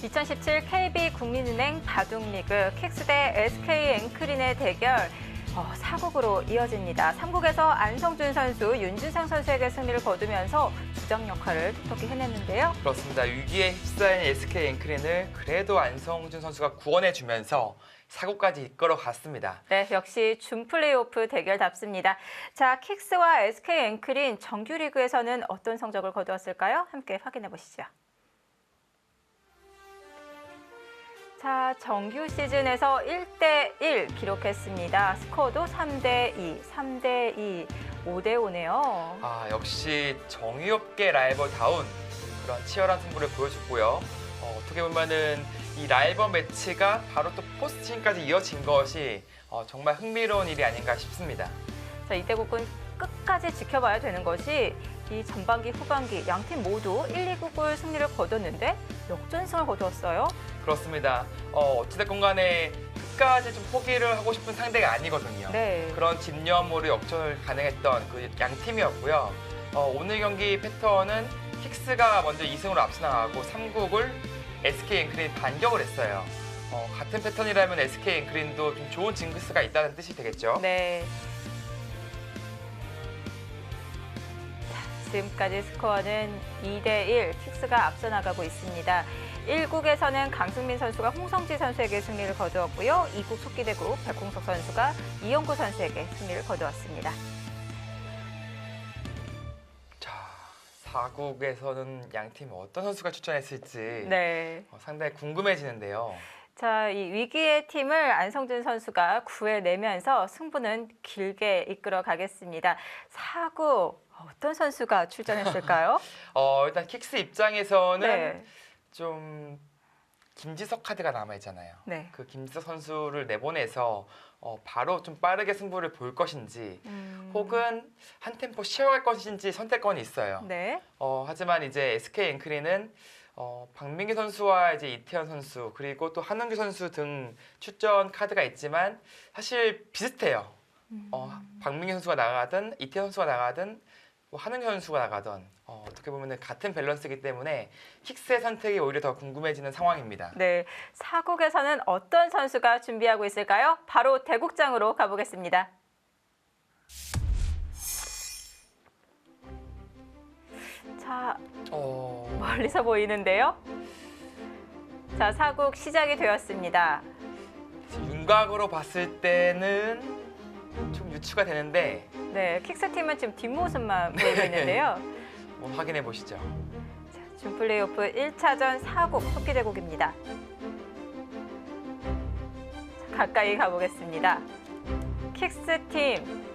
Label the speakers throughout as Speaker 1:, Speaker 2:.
Speaker 1: 2017 KB 국민은행 바둑리그 킥스 대 SK 앵크린의 대결 4국으로 이어집니다. 3국에서 안성준 선수, 윤준상 선수에게 승리를 거두면서 주장 역할을 톡톡히 해냈는데요.
Speaker 2: 그렇습니다. 위기에 휩싸인 SK 앵크린을 그래도 안성준 선수가 구원해주면서 4국까지 이끌어갔습니다.
Speaker 1: 네, 역시 준 플레이오프 대결답습니다. 자, 킥스와 SK 앵크린 정규리그에서는 어떤 성적을 거두었을까요? 함께 확인해 보시죠. 자, 정규 시즌에서 1대1 기록했습니다. 스코어도 3대2, 3대2, 5대5네요.
Speaker 2: 역시 정의 없게 라이벌다운 그런 치열한 승부를 보여줬고요. 어떻게 보면은 이 라이벌 매치가 바로 또 포스트잇까지 이어진 것이 정말 흥미로운 일이 아닌가 싶습니다.
Speaker 1: 자, 이대국은 끝까지 지켜봐야 되는 것이 이 전반기, 후반기 양 팀 모두 1, 2국을 승리를 거뒀는데 역전승을 거두었어요.
Speaker 2: 그렇습니다. 어찌됐건 간에 끝까지 좀 포기를 하고 싶은 상대가 아니거든요.
Speaker 1: 네.
Speaker 2: 그런 집념으로 역전을 가능했던 그 양 팀이었고요. 오늘 경기 패턴은 킥스가 먼저 2승으로 앞서 나가고 3국을 SK 앵크린이 반격을 했어요. 같은 패턴이라면 SK 앵크린도 좀 좋은 징크스가 있다는 뜻이 되겠죠.
Speaker 1: 네. 지금까지 스코어는 2대1, 킥스가 앞서 나가고 있습니다. 1국에서는 강승민 선수가 홍성지 선수에게 승리를 거두었고요. 2국 속기대국 백홍석 선수가 이영구 선수에게 승리를 거두었습니다.
Speaker 2: 자, 4국에서는 양 팀 어떤 선수가 출전했을지
Speaker 1: 네.
Speaker 2: 상당히 궁금해지는데요.
Speaker 1: 자, 이 위기의 팀을 안성준 선수가 구해내면서 승부는 길게 이끌어 가겠습니다. 4국 어떤 선수가 출전했을까요?
Speaker 2: 일단 킥스 입장에서는
Speaker 1: 네.
Speaker 2: 좀 김지석 카드가 남아있잖아요.
Speaker 1: 네.
Speaker 2: 그 김지석 선수를 내보내서 바로 좀 빠르게 승부를 볼 것인지 혹은 한 템포 쉬어갈 것인지 선택권이 있어요.
Speaker 1: 네.
Speaker 2: 하지만 이제 SK 앵크린은 박민기 선수와 이제 이태현 선수 그리고 또 한은규 선수 등 출전 카드가 있지만 사실 비슷해요. 박민기 선수가 나가든 이태현 선수가 나가든 뭐 한은규 선수가 나가든 어떻게 보면 같은 밸런스이기 때문에 킥스의 선택이 오히려 더 궁금해지는 상황입니다.
Speaker 1: 네, 4국에서는 어떤 선수가 준비하고 있을까요? 바로 대국장으로 가보겠습니다. 자, 멀리서 보이는데요. 자, 4국 시작이 되었습니다.
Speaker 2: 윤곽으로 봤을 때는 좀 유추가 되는데
Speaker 1: 네, 킥스 팀은 지금 뒷모습만 보이고 있는데요.
Speaker 2: 확인해 보시죠.
Speaker 1: 자, 준 플레이오프 1차전 4국 속기대국입니다. 자, 가까이 가보겠습니다. 킥스 팀.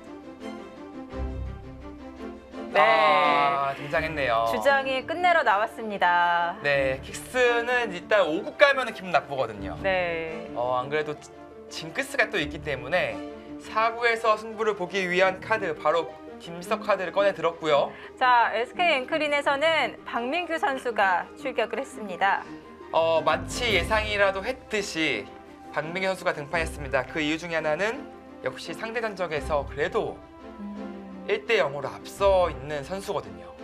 Speaker 1: 네.
Speaker 2: 등장했네요.
Speaker 1: 주장이 끝내러 나왔습니다.
Speaker 2: 네, 킥스는 일단 5국 가면 기분 나쁘거든요.
Speaker 1: 네.
Speaker 2: 안 그래도 징크스가 또 있기 때문에 4국에서 승부를 보기 위한 카드 바로 김지석 카드를 꺼내 들었고요.
Speaker 1: 자, SK 앵크린에서는 박민규 선수가 출격을 했습니다.
Speaker 2: 마치 예상이라도 했듯이 박민규 선수가 등판했습니다. 그 이유 중에 하나는 역시 상대 전적에서 그래도 1대0으로 앞서 있는 선수거든요.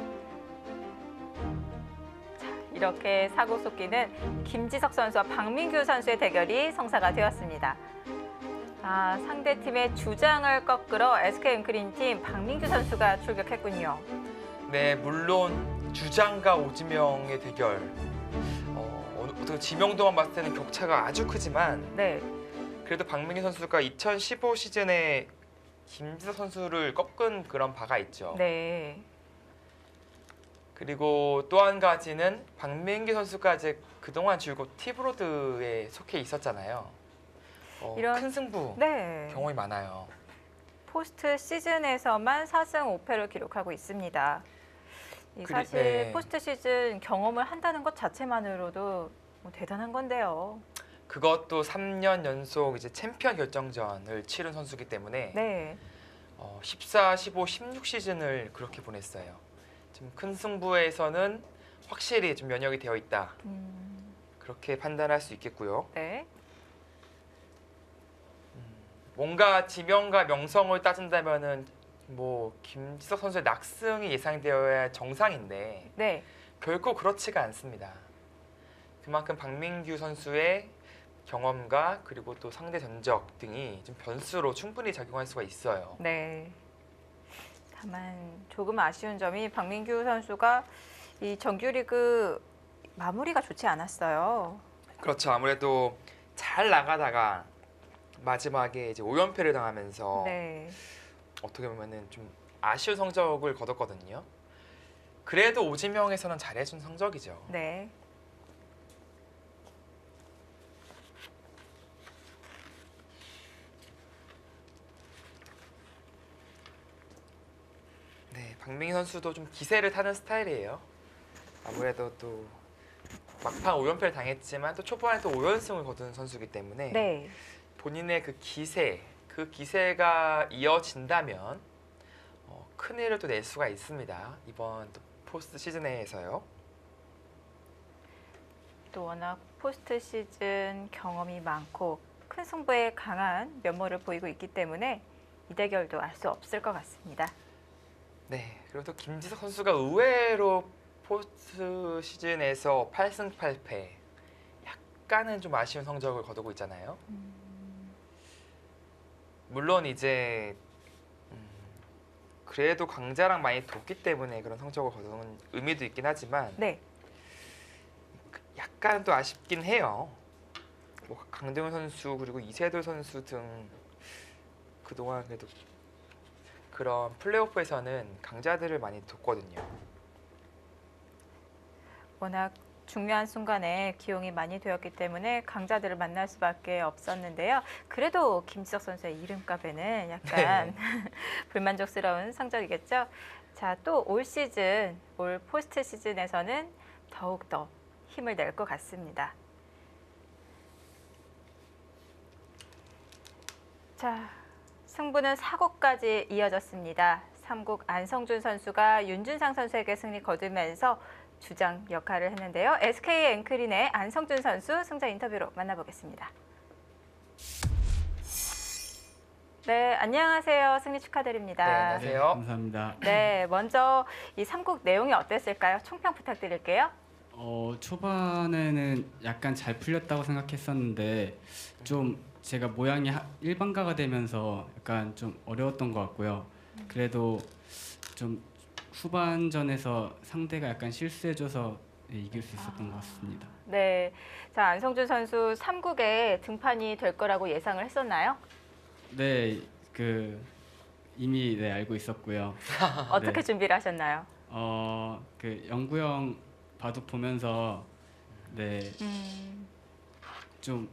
Speaker 1: 자, 이렇게 사고 쏟기는 김지석 선수와 박민규 선수의 대결이 성사가 되었습니다. 상대팀의 주장을 꺾으러 SK 앵크린 팀 박민규 선수가 출격했군요.
Speaker 2: 네, 물론 주장과 오지명의 대결 어떻게 지명도만 봤을 때는 격차가 아주 크지만
Speaker 1: 네.
Speaker 2: 그래도 박민규 선수가 2015 시즌에 김지석 선수를 꺾은 그런 바가 있죠.
Speaker 1: 네.
Speaker 2: 그리고 또 한 가지는 박민규 선수가 이제 그동안 줄곧 티브로드에 속해 있었잖아요.
Speaker 1: 이런
Speaker 2: 큰 승부
Speaker 1: 네.
Speaker 2: 경험이 많아요.
Speaker 1: 포스트 시즌에서만 4승 5패를 기록하고 있습니다. 사실
Speaker 2: 네.
Speaker 1: 포스트 시즌 경험을 한다는 것 자체만으로도 대단한 건데요.
Speaker 2: 그것도 3년 연속 이제 챔피언 결정전을 치른 선수이기 때문에
Speaker 1: 네.
Speaker 2: 14, 15, 16 시즌을 그렇게 보냈어요. 지금 큰 승부에서는 확실히 좀 면역이 되어 있다. 그렇게 판단할 수 있겠고요.
Speaker 1: 네.
Speaker 2: 뭔가 지명과 명성을 따진다면은 뭐 김지석 선수의 낙승이 예상되어야 정상인데
Speaker 1: 네.
Speaker 2: 결코 그렇지가 않습니다. 그만큼 박민규 선수의 경험과 그리고 또 상대 전적 등이 좀 변수로 충분히 작용할 수가 있어요.
Speaker 1: 네. 다만 조금 아쉬운 점이 박민규 선수가 이 정규리그 마무리가 좋지 않았어요.
Speaker 2: 그렇죠. 아무래도 잘 나가다가 마지막에 이제 5연패를 당하면서
Speaker 1: 네.
Speaker 2: 어떻게 보면은 좀 아쉬운 성적을 거뒀거든요. 그래도 오지명에서는 잘해준 성적이죠.
Speaker 1: 네.
Speaker 2: 네, 박민규 선수도 좀 기세를 타는 스타일이에요. 아무래도 또 막판 5연패를 당했지만 또 초반에 또 5연승을 거둔 선수이기 때문에
Speaker 1: 네.
Speaker 2: 본인의 그 기세가 이어진다면 큰 일을 또 낼 수가 있습니다. 이번 또 포스트 시즌에서요.
Speaker 1: 또 워낙 포스트 시즌 경험이 많고 큰 승부에 강한 면모를 보이고 있기 때문에 이 대결도 알 수 없을 것 같습니다.
Speaker 2: 네, 그리고 또 김지석 선수가 의외로 포스트 시즌에서 8승 8패 약간은 좀 아쉬운 성적을 거두고 있잖아요. 물론 이제 그래도 강자랑 많이 뒀기 때문에 그런 성적을 거두는 의미도 있긴 하지만
Speaker 1: 네.
Speaker 2: 약간 또 아쉽긴 해요. 뭐 강동현 선수 그리고 이세돌 선수 등 그동안 그래도 그런 플레이오프에서는 강자들을 많이 뒀거든요.
Speaker 1: 워낙 중요한 순간에 기용이 많이 되었기 때문에 강자들을 만날 수밖에 없었는데요. 그래도 김지석 선수의 이름값에는 약간 불만족스러운 성적이겠죠. 자, 또 올 시즌, 올 포스트 시즌에서는 더욱더 힘을 낼 것 같습니다. 자, 승부는 4국까지 이어졌습니다. 3국 안성준 선수가 윤준상 선수에게 승리 거두면서 주장 역할을 했는데요. SK 앵크린의 안성준 선수 승자 인터뷰로 만나보겠습니다. 네, 안녕하세요. 승리 축하드립니다.
Speaker 2: 네, 안녕하세요.
Speaker 3: 감사합니다.
Speaker 1: 네, 먼저 이 3국 내용이 어땠을까요? 총평 부탁드릴게요.
Speaker 3: 초반에는 약간 잘 풀렸다고 생각했었는데 좀 제가 모양이 일반가가 되면서 약간 좀 어려웠던 것 같고요. 그래도 좀 후반전에서 상대가 약간 실수해줘서 이길 수 있었던 것 같습니다.
Speaker 1: 네, 자 안성준 선수 3국에 등판이 될 거라고 예상을 했었나요?
Speaker 3: 네, 이미 알고 있었고요.
Speaker 1: 어떻게
Speaker 3: 네.
Speaker 1: 준비를 하셨나요?
Speaker 3: 영구형 바둑 보면서 좀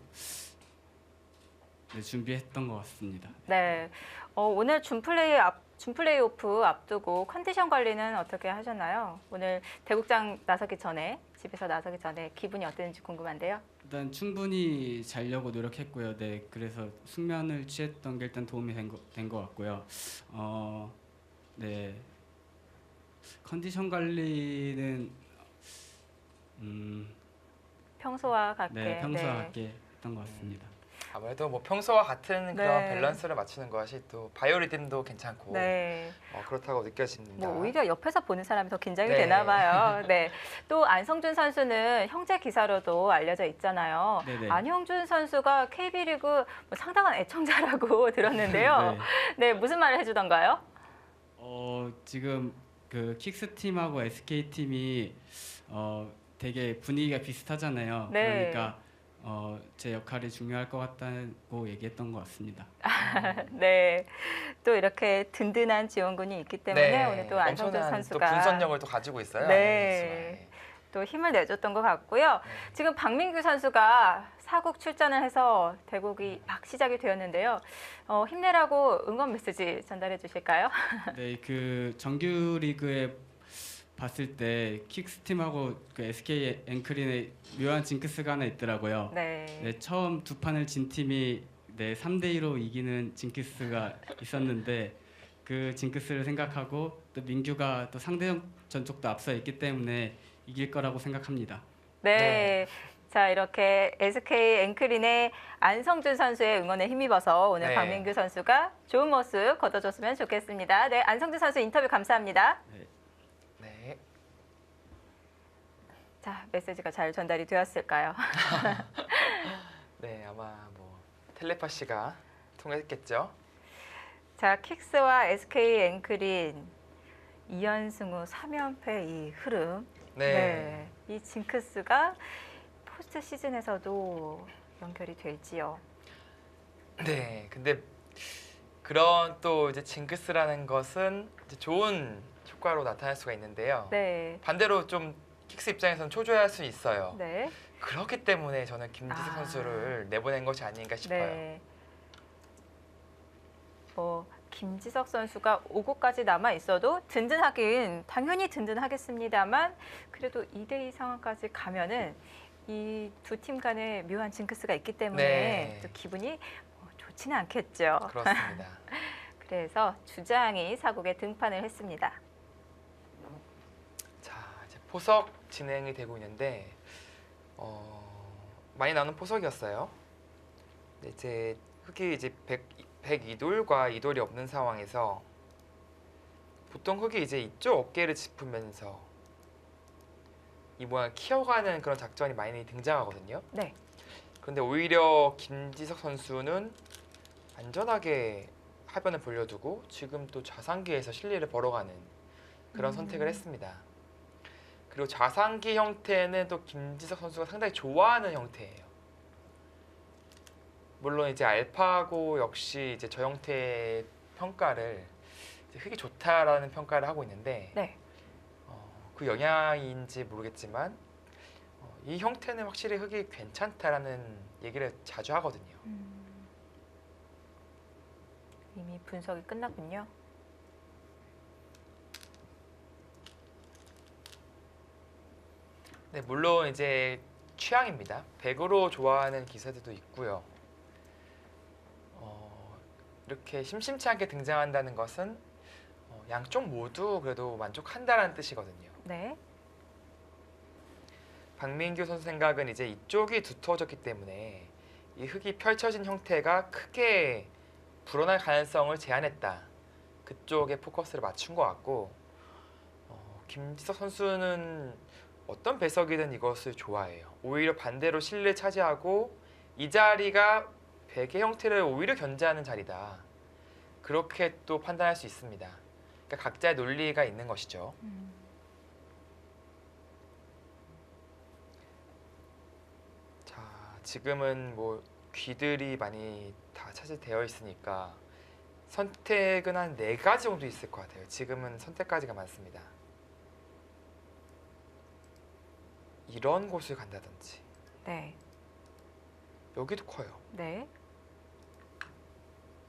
Speaker 3: 준비했던 것 같습니다.
Speaker 1: 네, 오늘 준 플레이오프 앞두고 컨디션 관리는 어떻게 하셨나요? 오늘 대국장 나서기 전에, 집에서 나서기 전에 기분이 어땠는지 궁금한데요.
Speaker 3: 일단 충분히 자려고 노력했고요. 네, 그래서 숙면을 취했던 게 일단 도움이 된 것 같고요. 네, 컨디션 관리는
Speaker 1: 평소와 같게.
Speaker 3: 네, 평소와 같게 했던 것 같습니다.
Speaker 2: 아무래도 뭐 평소와 같은 그런
Speaker 1: 네.
Speaker 2: 밸런스를 맞추는 것이 또 바이오리듬도 괜찮고
Speaker 1: 네.
Speaker 2: 그렇다고 느껴집니다.
Speaker 1: 뭐 오히려 옆에서 보는 사람이 더 긴장이
Speaker 2: 네.
Speaker 1: 되나 봐요. 네. 또 안성준 선수는 형제 기사로도 알려져 있잖아요.
Speaker 3: 네네.
Speaker 1: 안형준 선수가 KB리그 뭐 상당한 애청자라고 들었는데요.
Speaker 3: 네.
Speaker 1: 네, 무슨 말을 해주던가요?
Speaker 3: 지금 킥스 팀하고 SK 팀이 되게 분위기가 비슷하잖아요.
Speaker 1: 네.
Speaker 3: 그러니까 제 역할이 중요할 것 같다고 얘기했던 것 같습니다.
Speaker 1: 네. 또 이렇게 든든한 지원군이 있기 때문에 오늘 또 안성준
Speaker 2: 엄청난
Speaker 1: 선수가
Speaker 2: 또 분석력을 또 가지고 있어요.
Speaker 1: 네. 또 힘을 내줬던 것 같고요. 지금 박민규 선수가 4국 출전을 해서 대국이 막 시작이 되었는데요. 힘내라고 응원 메시지 전달해 주실까요?
Speaker 3: 네, 정규 리그에 봤을 때 킥스 팀하고 SK 앵크린의 묘한 징크스가 하나 있더라고요.
Speaker 1: 네.
Speaker 3: 네, 처음 두 판을 진 팀이 3대2로 이기는 징크스가 있었는데 그 징크스를 생각하고 또 민규가 또 상대 전적도 앞서 있기 때문에 이길 거라고 생각합니다.
Speaker 1: 네.
Speaker 2: 네.
Speaker 1: 자, 이렇게 SK 앵크린의 안성준 선수의 응원에 힘입어서 오늘
Speaker 2: 네.
Speaker 1: 박민규 선수가 좋은 모습 거둬줬으면 좋겠습니다. 네, 안성준 선수 인터뷰 감사합니다.
Speaker 2: 네.
Speaker 1: 자, 메시지가 잘 전달이 되었을까요?
Speaker 2: 네, 아마 뭐 텔레파시가 통했겠죠.
Speaker 1: 자, 킥스와 SK 앵크린 2연승 후 3연패 이 흐름.
Speaker 2: 네.
Speaker 1: 이 징크스가 포스트 시즌에서도 연결이 될지요.
Speaker 2: 네, 근데 그런 또 이제 징크스라는 것은 이제 좋은 효과로 나타날 수가 있는데요.
Speaker 1: 네.
Speaker 2: 반대로 좀 킥스 입장에서는 초조해할 수 있어요.
Speaker 1: 네.
Speaker 2: 그렇기 때문에 저는 김지석
Speaker 1: 아.
Speaker 2: 선수를 내보낸 것이 아닌가 싶어요.
Speaker 1: 네. 뭐 김지석 선수가 5구까지 남아 있어도 든든하긴 당연히 든든하겠습니다만 그래도 2대2 상황까지 가면은 이 두 팀 간에 묘한 징크스가 있기 때문에
Speaker 2: 네.
Speaker 1: 또 기분이 좋지는 않겠죠.
Speaker 2: 그렇습니다.
Speaker 1: 그래서 주장이 사국에 등판을 했습니다.
Speaker 2: 자, 이제 포석 진행이 되고 있는데 많이 나오는 포석이었어요. 근데 이제 흙이 이제 102돌과 2돌이 없는 상황에서 보통 흙이 이제 이쪽 어깨를 짚으면서 이 모양을 키워가는 그런 작전이 많이 등장하거든요.
Speaker 1: 네.
Speaker 2: 그런데 오히려 김지석 선수는 안전하게 하변을 벌려두고 지금 또 좌상기에서 실리를 벌어가는 그런 선택을 했습니다. 그리고 좌상기 형태는 또 김지석 선수가 상당히 좋아하는 형태예요. 물론 이제 알파고 역시 이제 저 형태의 평가를 이제 흙이 좋다라는 평가를 하고 있는데
Speaker 1: 네.
Speaker 2: 그 영향인지 모르겠지만 이 형태는 확실히 흙이 괜찮다라는 얘기를 자주 하거든요.
Speaker 1: 이미 분석이 끝났군요.
Speaker 2: 네, 물론 이제 취향입니다. 100으로 좋아하는 기사들도 있고요. 이렇게 심심치 않게 등장한다는 것은 양쪽 모두 그래도 만족한다라는 뜻이거든요.
Speaker 1: 네.
Speaker 2: 박민규 선수 생각은 이제 이쪽이 두터워졌기 때문에 이 흙이 펼쳐진 형태가 크게 불어날 가능성을 제한했다. 그쪽에 포커스를 맞춘 것 같고 김지석 선수는 어떤 배석이든 이것을 좋아해요. 오히려 반대로 실리를 차지하고 이 자리가 베개 형태를 오히려 견제하는 자리다. 그렇게 또 판단할 수 있습니다. 그러니까 각자의 논리가 있는 것이죠. 자, 지금은 뭐 귀들이 많이 다 차지되어 있으니까 선택은 한 4가지 정도 있을 것 같아요. 지금은 선택까지가 많습니다. 이런 곳을 간다든지
Speaker 1: 네.
Speaker 2: 여기도 커요.
Speaker 1: 네.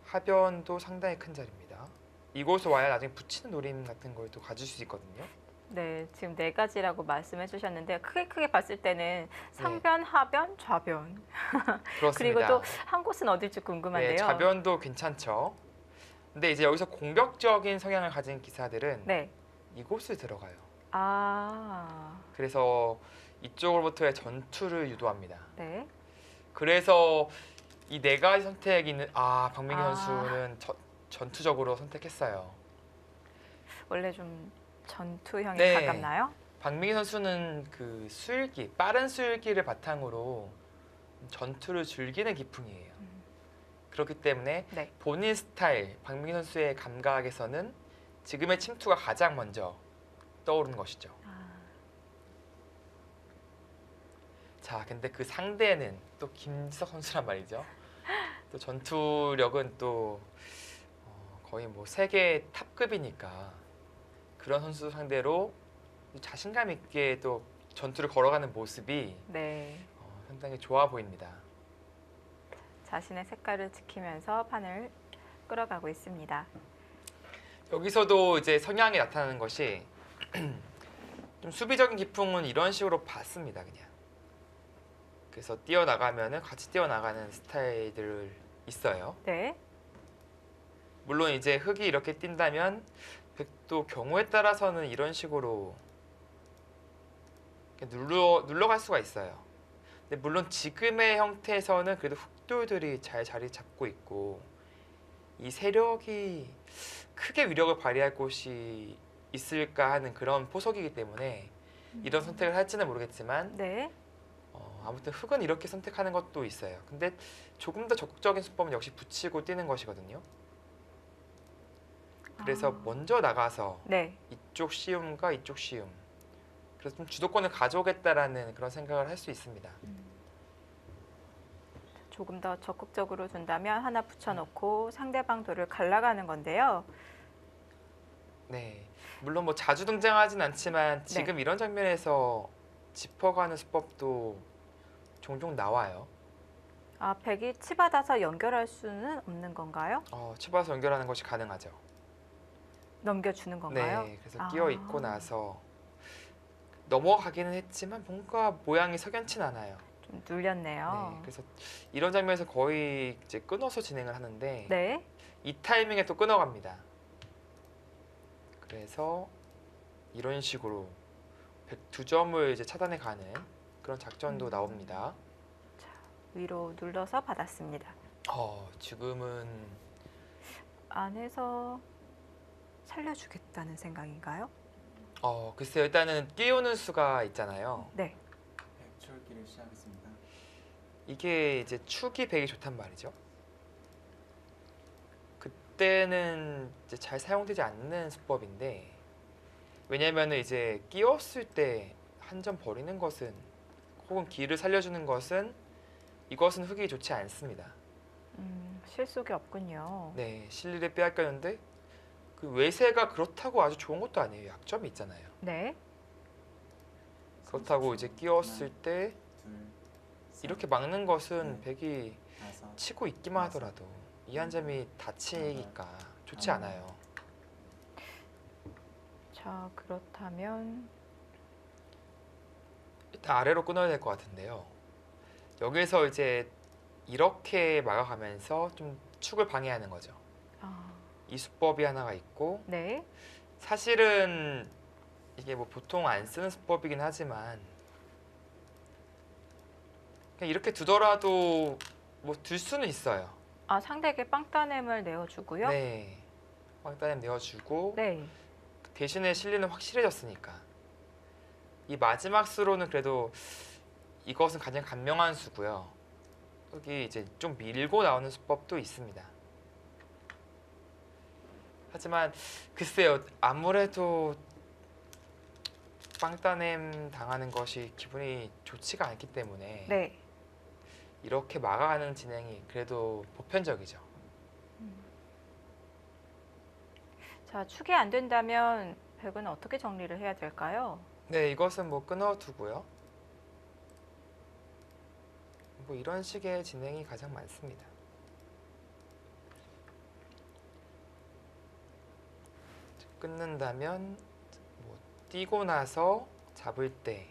Speaker 2: 하변도 상당히 큰 자리입니다. 이곳에 와야 나중에 붙이는 노림 같은 걸 또 가질 수 있거든요.
Speaker 1: 네, 지금 4가지라고 말씀해 주셨는데 크게 봤을 때는 상변, 하변, 좌변.
Speaker 2: 그렇습니다.
Speaker 1: 그리고 또 한 곳은 어딜지 궁금한데요.
Speaker 2: 네, 좌변도 괜찮죠. 근데 이제 여기서 공격적인 성향을 가진 기사들은
Speaker 1: 네.
Speaker 2: 이곳을 들어가요.
Speaker 1: 아.
Speaker 2: 그래서 이쪽으로부터의 전투를 유도합니다.
Speaker 1: 네.
Speaker 2: 그래서 이 4가지 선택이 있는 박민규
Speaker 1: 아.
Speaker 2: 선수는 전투적으로 선택했어요.
Speaker 1: 원래 좀 전투형에
Speaker 2: 네.
Speaker 1: 가깝나요?
Speaker 2: 박민규 선수는 그 수일기, 빠른 수일기를 바탕으로 전투를 즐기는 기풍이에요. 그렇기 때문에
Speaker 1: 네.
Speaker 2: 본인 스타일, 박민규 선수의 감각에서는 지금의 침투가 가장 먼저 떠오르는 것이죠. 자, 근데 그 상대는 또 김지석 선수란 말이죠. 또 전투력은 또 거의 뭐 세계 탑급이니까 그런 선수 상대로 자신감 있게 또 전투를 걸어가는 모습이
Speaker 1: 네.
Speaker 2: 상당히 좋아 보입니다.
Speaker 1: 자신의 색깔을 지키면서 판을 끌어가고 있습니다.
Speaker 2: 여기서도 이제 성향이 나타나는 것이 좀 수비적인 기풍은 이런 식으로 봤습니다, 그냥. 그래서 뛰어나가면은 같이 뛰어나가는 스타일들 있어요.
Speaker 1: 네.
Speaker 2: 물론 이제 흙이 이렇게 뛴다면 또 경우에 따라서는 이런 식으로 눌러갈 수가 있어요. 근데 물론 지금의 형태에서는 그래도 흑돌들이 잘 자리 잡고 있고 이 세력이 크게 위력을 발휘할 곳이 있을까 하는 그런 포석이기 때문에 이런 선택을 할지는 모르겠지만
Speaker 1: 네.
Speaker 2: 아무튼 흙은 이렇게 선택하는 것도 있어요. 근데 조금 더 적극적인 수법은 역시 붙이고 뛰는 것이거든요. 그래서
Speaker 1: 아.
Speaker 2: 먼저 나가서
Speaker 1: 네.
Speaker 2: 이쪽 시움과 이쪽 시움, 그래서 좀 주도권을 가져오겠다라는 그런 생각을 할 수 있습니다.
Speaker 1: 조금 더 적극적으로 둔다면 하나 붙여놓고 상대방 돌을 갈라가는 건데요.
Speaker 2: 네, 물론 뭐 자주 등장하진 않지만 지금 이런 장면에서 짚어가는 수법도 종종 나와요.
Speaker 1: 아, 백이 치받아서 연결할 수는 없는 건가요?
Speaker 2: 치봐서 연결하는 것이 가능하죠.
Speaker 1: 넘겨주는 건가요?
Speaker 2: 네, 그래서 끼어 있고 나서 넘어가기는 했지만 뭔가 모양이 석연치 않아요.
Speaker 1: 좀 눌렸네요.
Speaker 2: 네, 그래서 이런 장면에서 거의 이제 끊어서 진행을 하는데
Speaker 1: 네.
Speaker 2: 이 타이밍에 또 끊어갑니다. 그래서 이런 식으로 102점을 이제 차단해 가는 그런 작전도 나옵니다.
Speaker 1: 위로 눌러서 받았습니다.
Speaker 2: 지금은
Speaker 1: 안에서 살려주겠다는 생각인가요?
Speaker 2: 글쎄요. 일단은 끼우는 수가 있잖아요.
Speaker 1: 네.
Speaker 3: 백출기를 시작했습니다.
Speaker 2: 이게 이제 축이 100이 좋단 말이죠. 그때는 이제 잘 사용되지 않는 수법인데, 왜냐면은 이제 끼웠을 때 한 점 버리는 것은, 혹은 기를 살려주는 것은, 이것은 흙이 좋지 않습니다.
Speaker 1: 실속이 없군요.
Speaker 2: 네, 실리를 빼앗겼는데 그 외세가 그렇다고 아주 좋은 것도 아니에요. 약점이 있잖아요.
Speaker 1: 네.
Speaker 2: 그렇다고 이제 끼웠을 때
Speaker 3: 둘,
Speaker 2: 이렇게 막는 것은
Speaker 3: 네.
Speaker 2: 백이
Speaker 3: 다섯,
Speaker 2: 치고 있기만 하더라도 이 한 점이 다치니까 좋지 않아요.
Speaker 1: 자, 그렇다면
Speaker 2: 일단 아래로 끊어야 될 것 같은데요. 여기서 이제 이렇게 막아가면서 좀 축을 방해하는 거죠. 이 수법이 하나가 있고,
Speaker 1: 네.
Speaker 2: 사실은 이게 뭐 보통 안 쓰는 수법이긴 하지만 그냥 이렇게 두더라도 뭐 둘 수는 있어요.
Speaker 1: 아, 상대에게 빵따냄을 내어주고요.
Speaker 2: 네, 왕따님 내어주고
Speaker 1: 네.
Speaker 2: 대신에 실리는 확실해졌으니까 이 마지막 수로는 그래도 이것은 가장 간명한 수고요. 여기 이제 좀 밀고 나오는 수법도 있습니다. 하지만 글쎄요, 아무래도 빵따냄 당하는 것이 기분이 좋지가 않기 때문에
Speaker 1: 네.
Speaker 2: 이렇게 막아가는 진행이 그래도 보편적이죠.
Speaker 1: 자, 축이 안 된다면 백은 어떻게 정리를 해야 될까요?
Speaker 2: 네, 이것은 뭐 끊어두고요. 뭐 이런 식의 진행이 가장 많습니다. 끊는다면 뭐 뛰고 나서 잡을 때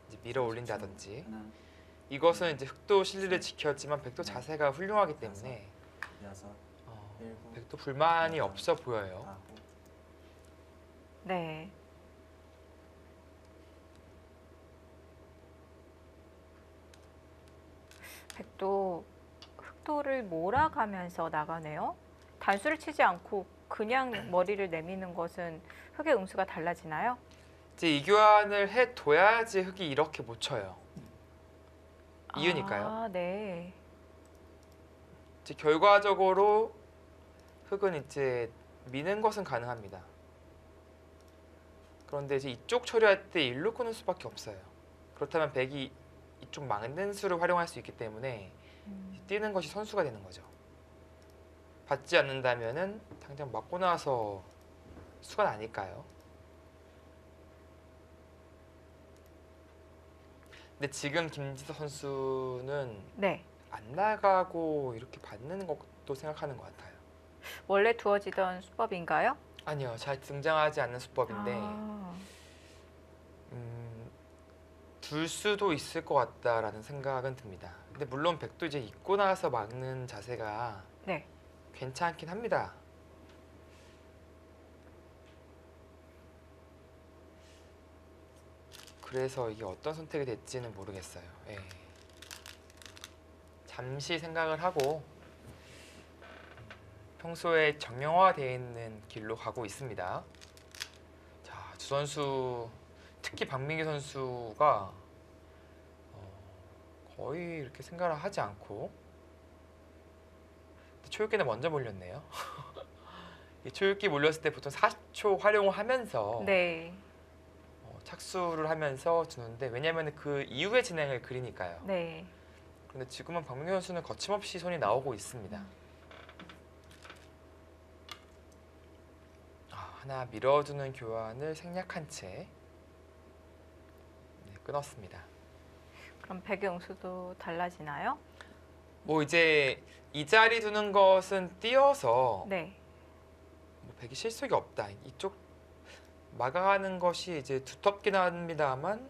Speaker 2: 이제 밀어 올린다든지,
Speaker 3: 하나,
Speaker 2: 이것은 이제 흑도 실리를 지켰지만 백도 자세가 훌륭하기 때문에
Speaker 3: 여섯, 일곱,
Speaker 2: 백도 불만이 없어 보여요.
Speaker 3: 아홉,
Speaker 1: 네. 백도 흑도를 몰아가면서 나가네요. 단수를 치지 않고 그냥 머리를 내미는 것은 흑의 응수가 달라지나요?
Speaker 2: 이제 이 교환을 해둬야지 흑이 이렇게 못 쳐요. 이유니까요.
Speaker 1: 아, 네.
Speaker 2: 이제 결과적으로 흑은 이제 미는 것은 가능합니다. 그런데 이제 이쪽 처리할 때 일로 끄는 수밖에 없어요. 그렇다면 백이 이쪽 막는 수를 활용할 수 있기 때문에 뛰는 것이 선수가 되는 거죠. 받지 않는다면은 당장 맞고 나서 수가 나니까요. 근데 지금 김지서 선수는
Speaker 1: 네.
Speaker 2: 안 나가고 이렇게 받는 것도 생각하는 것 같아요.
Speaker 1: 원래 두어지던 수법인가요?
Speaker 2: 아니요, 잘 등장하지 않는 수법인데
Speaker 1: 아,
Speaker 2: 둘 수도 있을 것 같다라는 생각은 듭니다. 근데 물론 백도 이제 입고 나서 막는 자세가
Speaker 1: 네.
Speaker 2: 괜찮긴 합니다. 그래서 이게 어떤 선택이 될지는 모르겠어요. 예. 잠시 생각을 하고 평소에 정형화되어 있는 길로 가고 있습니다. 자, 두 선수 특히 박민기 선수가 거의 이렇게 생각을 하지 않고 초읽기는 먼저 몰렸네요. 이 초읽기 몰렸을 때 보통 40초 활용을 하면서
Speaker 1: 네.
Speaker 2: 착수를 하면서 주는데 왜냐하면 그 이후의 진행을 그리니까요.
Speaker 1: 네.
Speaker 2: 그런데 지금은 박민기 선수는 거침없이 손이 나오고 있습니다. 하나 밀어두는 교환을 생략한 채 끊었습니다.
Speaker 1: 그럼 배경수도 달라지나요?
Speaker 2: 뭐 이제 이 자리 두는 것은 띄어서
Speaker 1: 네.
Speaker 2: 뭐 백이 실속이 없다. 이쪽 막아가는 것이 이제 두텁긴 합니다만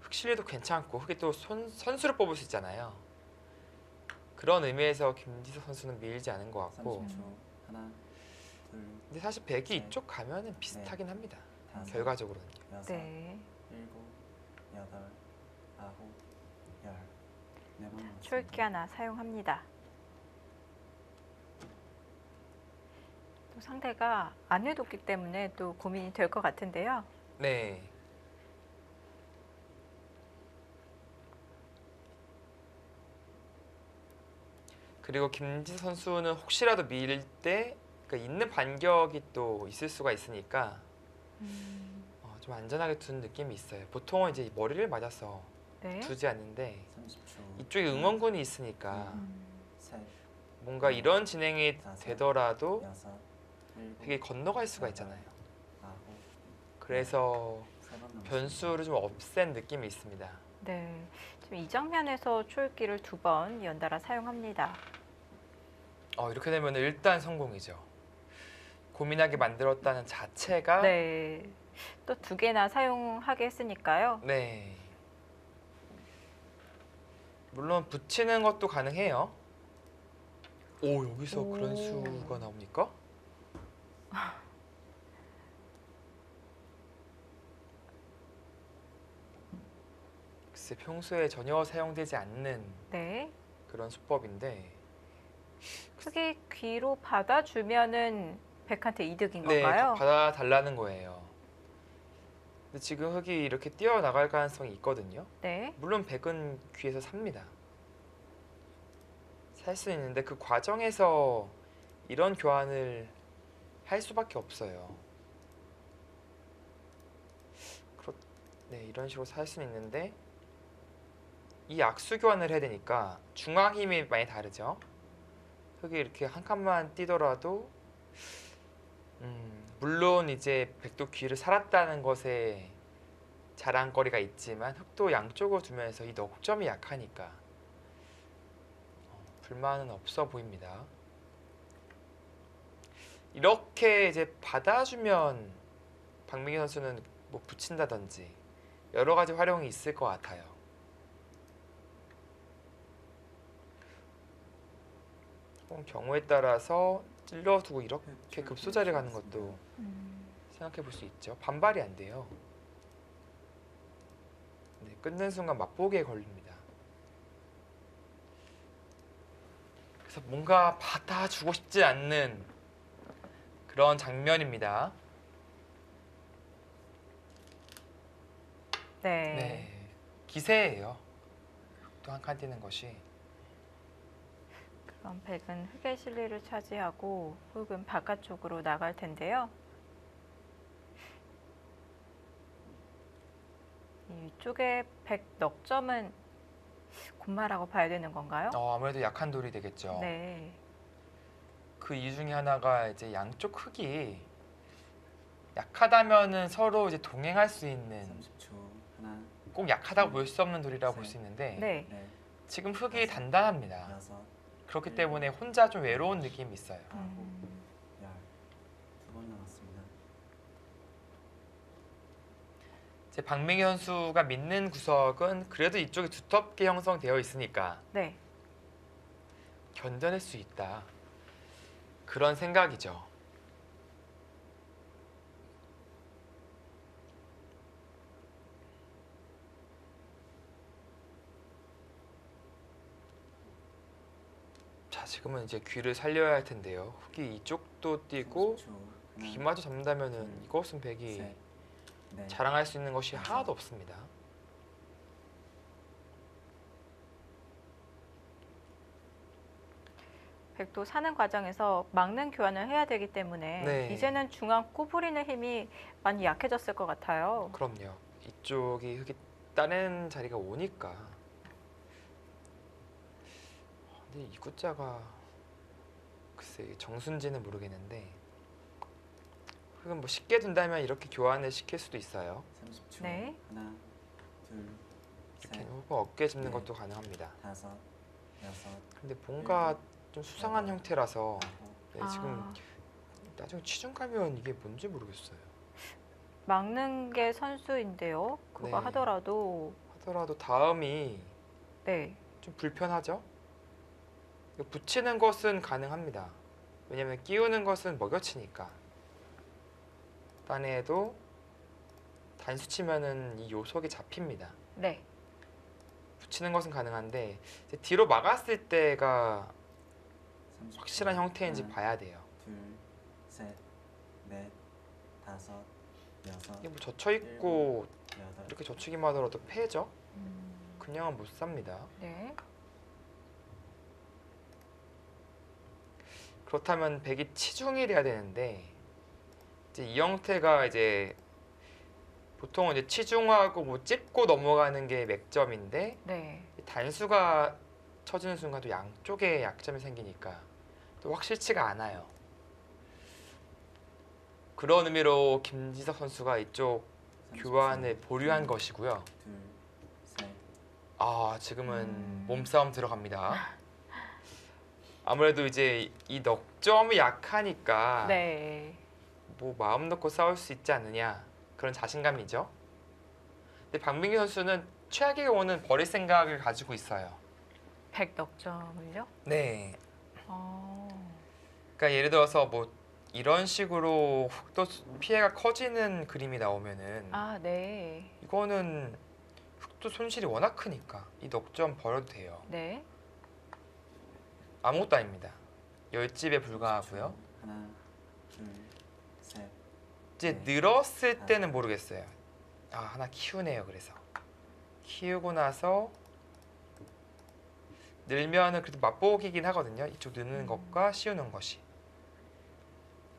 Speaker 2: 흑실리도 괜찮고 흑이 또 선수를 뽑을 수 있잖아요. 그런 의미에서 김지석 선수는 밀지 않은 것 같고
Speaker 4: 30초. 하나, 둘,
Speaker 2: 근데 사실 백이
Speaker 4: 네.
Speaker 2: 이쪽 가면은 비슷하긴 합니다.
Speaker 4: 다섯,
Speaker 2: 결과적으로는.
Speaker 4: 여섯,
Speaker 1: 네.
Speaker 4: 일곱, 여덟, 아홉, 열. 네 번 남았습니다.
Speaker 1: 초읽기 하나 사용합니다. 또 상대가 안 해뒀기 때문에 또 고민이 될 것 같은데요.
Speaker 2: 네. 그리고 김지석 선수는 혹시라도 밀 때 그러니까 있는 반격이 또 있을 수가 있으니까 좀 안전하게 두는 느낌이 있어요. 보통은 이제 머리를 맞아서
Speaker 1: 네.
Speaker 2: 두지 않는데
Speaker 4: 30초.
Speaker 2: 이쪽에 응원군이 있으니까
Speaker 4: 셋,
Speaker 2: 뭔가 이런 진행이 되더라도
Speaker 4: 여섯, 일곱,
Speaker 2: 되게 건너갈 수가 있잖아요.
Speaker 4: 아홉,
Speaker 2: 그래서
Speaker 4: 세번 남았습니다.
Speaker 2: 변수를 좀 없앤 느낌이 있습니다.
Speaker 1: 네. 지금 이 장면에서 초읽기를 2번 연달아 사용합니다.
Speaker 2: 이렇게 되면 일단 성공이죠. 고민하게 만들었다는 자체가
Speaker 1: 네. 또 2개나 사용하게 했으니까요.
Speaker 2: 네. 물론 붙이는 것도 가능해요. 오, 여기서
Speaker 1: 오.
Speaker 2: 그런 수가 나옵니까? 글쎄 평소에 전혀 사용되지 않는
Speaker 1: 네.
Speaker 2: 그런 수법인데
Speaker 1: 흑이 귀로 받아주면은 백한테 이득인
Speaker 2: 네,
Speaker 1: 건가요?
Speaker 2: 받아달라는 거예요. 근데 지금 흑이 이렇게 뛰어나갈 가능성이 있거든요.
Speaker 1: 네.
Speaker 2: 물론 백은 귀에서 삽니다. 살 수 있는데 그 과정에서 이런 교환을 할 수밖에 없어요. 네, 이런 식으로 살 수는 있는데 이 악수 교환을 해야 되니까 중앙 힘이 많이 다르죠. 흑이 이렇게 한 칸만 뛰더라도 물론 이제 백도 귀를 살았다는 것에 자랑거리가 있지만 흑도 양쪽으로 두면서 이 넉점이 약하니까 불만은 없어 보입니다. 이렇게 이제 받아주면 박민기 선수는 뭐 붙인다든지 여러 가지 활용이 있을 것 같아요. 경우에 따라서 찔러두고 이렇게 급소자를 가는 것도 생각해 볼 수 있죠. 반발이 안 돼요. 네, 끊는 순간 맛보기에 걸립니다. 그래서 뭔가 받아주고 싶지 않는 그런 장면입니다.
Speaker 1: 네.
Speaker 2: 네, 기세예요. 또 한 칸 뛰는 것이.
Speaker 1: 그럼 백은 흑의 실리를 차지하고 흑은 바깥쪽으로 나갈 텐데요. 이쪽에 백 넉점은 곤마라고 봐야 되는 건가요?
Speaker 2: 아무래도 약한 돌이 되겠죠.
Speaker 1: 네.
Speaker 2: 그 이유 중에 하나가 이제 양쪽 흑이 약하다면은 서로 이제 동행할 수 있는
Speaker 4: 30초. 하나,
Speaker 2: 꼭 약하다고 볼 수 없는 돌이라고 볼 수 있는데
Speaker 1: 네.
Speaker 4: 넷,
Speaker 2: 지금 흑이 단단합니다.
Speaker 4: 여섯,
Speaker 2: 그렇기 때문에 혼자 좀 외로운 느낌이 있어요.
Speaker 4: 아홉, 열. 두 번 남았습니다.
Speaker 2: 이제 박민기 선수가 믿는 구석은 그래도 이쪽이 두텁게 형성되어 있으니까
Speaker 1: 네.
Speaker 2: 견뎌낼 수 있다. 그런 생각이죠. 자, 지금은 이제 귀를 살려야 할 텐데요. 흑이 이쪽도 뛰고
Speaker 4: 30초. 하나,
Speaker 2: 귀마저 잡는다면은 이것은 백이
Speaker 4: 셋, 네.
Speaker 2: 자랑할 수 있는 것이 하나도 없습니다.
Speaker 1: 백도 사는 과정에서 막는 교환을 해야 되기 때문에
Speaker 2: 네.
Speaker 1: 이제는 중앙 꼬부리는 힘이 많이 약해졌을 것 같아요.
Speaker 2: 그럼요. 이쪽이 흙이 따는 자리가 오니까. 근데 이 구자가 글쎄 이게 정순지는 모르겠는데 흙은 뭐 쉽게 둔다면 이렇게 교환을 시킬 수도 있어요.
Speaker 4: 30초.
Speaker 1: 네.
Speaker 4: 하나, 둘,
Speaker 2: 이렇게
Speaker 4: 셋,
Speaker 2: 혹은 어깨 짚는
Speaker 4: 네.
Speaker 2: 것도 가능합니다.
Speaker 4: 다섯, 여섯,
Speaker 2: 근데 뭔가 좀 수상한 형태라서
Speaker 4: 아홉,
Speaker 2: 네, 지금 나중에 취중 가면 이게 뭔지 모르겠어요.
Speaker 1: 막는 게 선수인데요. 그거
Speaker 2: 네.
Speaker 1: 하더라도
Speaker 2: 하더라도 다음이
Speaker 1: 네.
Speaker 2: 좀 불편하죠? 이거 붙이는 것은 가능합니다. 왜냐면 끼우는 것은 먹여치니까. 딴에도 단수 치면은 이 요속이 잡힙니다.
Speaker 1: 네.
Speaker 2: 붙이는 것은 가능한데 이제 뒤로 막았을 때가
Speaker 4: 30초.
Speaker 2: 확실한 형태인지
Speaker 4: 하나,
Speaker 2: 봐야 돼요.
Speaker 4: 둘, 셋, 넷, 다섯, 여섯,
Speaker 2: 이게 뭐 젖혀 있고
Speaker 4: 여덟.
Speaker 2: 이렇게 젖히기만 하더라도 패죠?
Speaker 1: 음,
Speaker 2: 그냥은 못 삽니다.
Speaker 1: 네.
Speaker 2: 그렇다면 백이 치중이 돼야 되는데 이제 이 형태가 이제 보통은 이제 치중하고 뭐 찝고 넘어가는 게 맥점인데
Speaker 1: 네.
Speaker 2: 단수가 쳐지는 순간 또 양쪽에 약점이 생기니까 또 확실치가 않아요. 그런 의미로 김지석 선수가 이쪽
Speaker 4: 30초.
Speaker 2: 교환을 보류한 것이고요.
Speaker 4: 둘, 셋,
Speaker 2: 아 지금은 몸싸움 들어갑니다. 아무래도 이제 이 넉점이 약하니까
Speaker 1: 네.
Speaker 2: 뭐 마음 놓고 싸울 수 있지 않느냐 그런 자신감이죠. 근데 박민기 선수는 최악의 경우는 버릴 생각을 가지고 있어요.
Speaker 1: 100넉점을요?
Speaker 2: 네.
Speaker 1: 어.
Speaker 2: 그러니까 예를 들어서 뭐 이런 식으로 흙도 피해가 커지는 그림이 나오면은
Speaker 1: 아, 네.
Speaker 2: 이거는 흙도 손실이 워낙 크니까 이 넉점 버려도 돼요.
Speaker 1: 네.
Speaker 2: 아무것도 아닙니다. 10집에 불과하고요.
Speaker 4: 하나, 둘, 셋,
Speaker 2: 이제
Speaker 4: 네.
Speaker 2: 늘었을 때는 모르겠어요. 아 하나 키우네요. 그래서 키우고 나서 늘면은 그래도 맛보기긴 하거든요. 이쪽 느는 것과 씌우는 것이.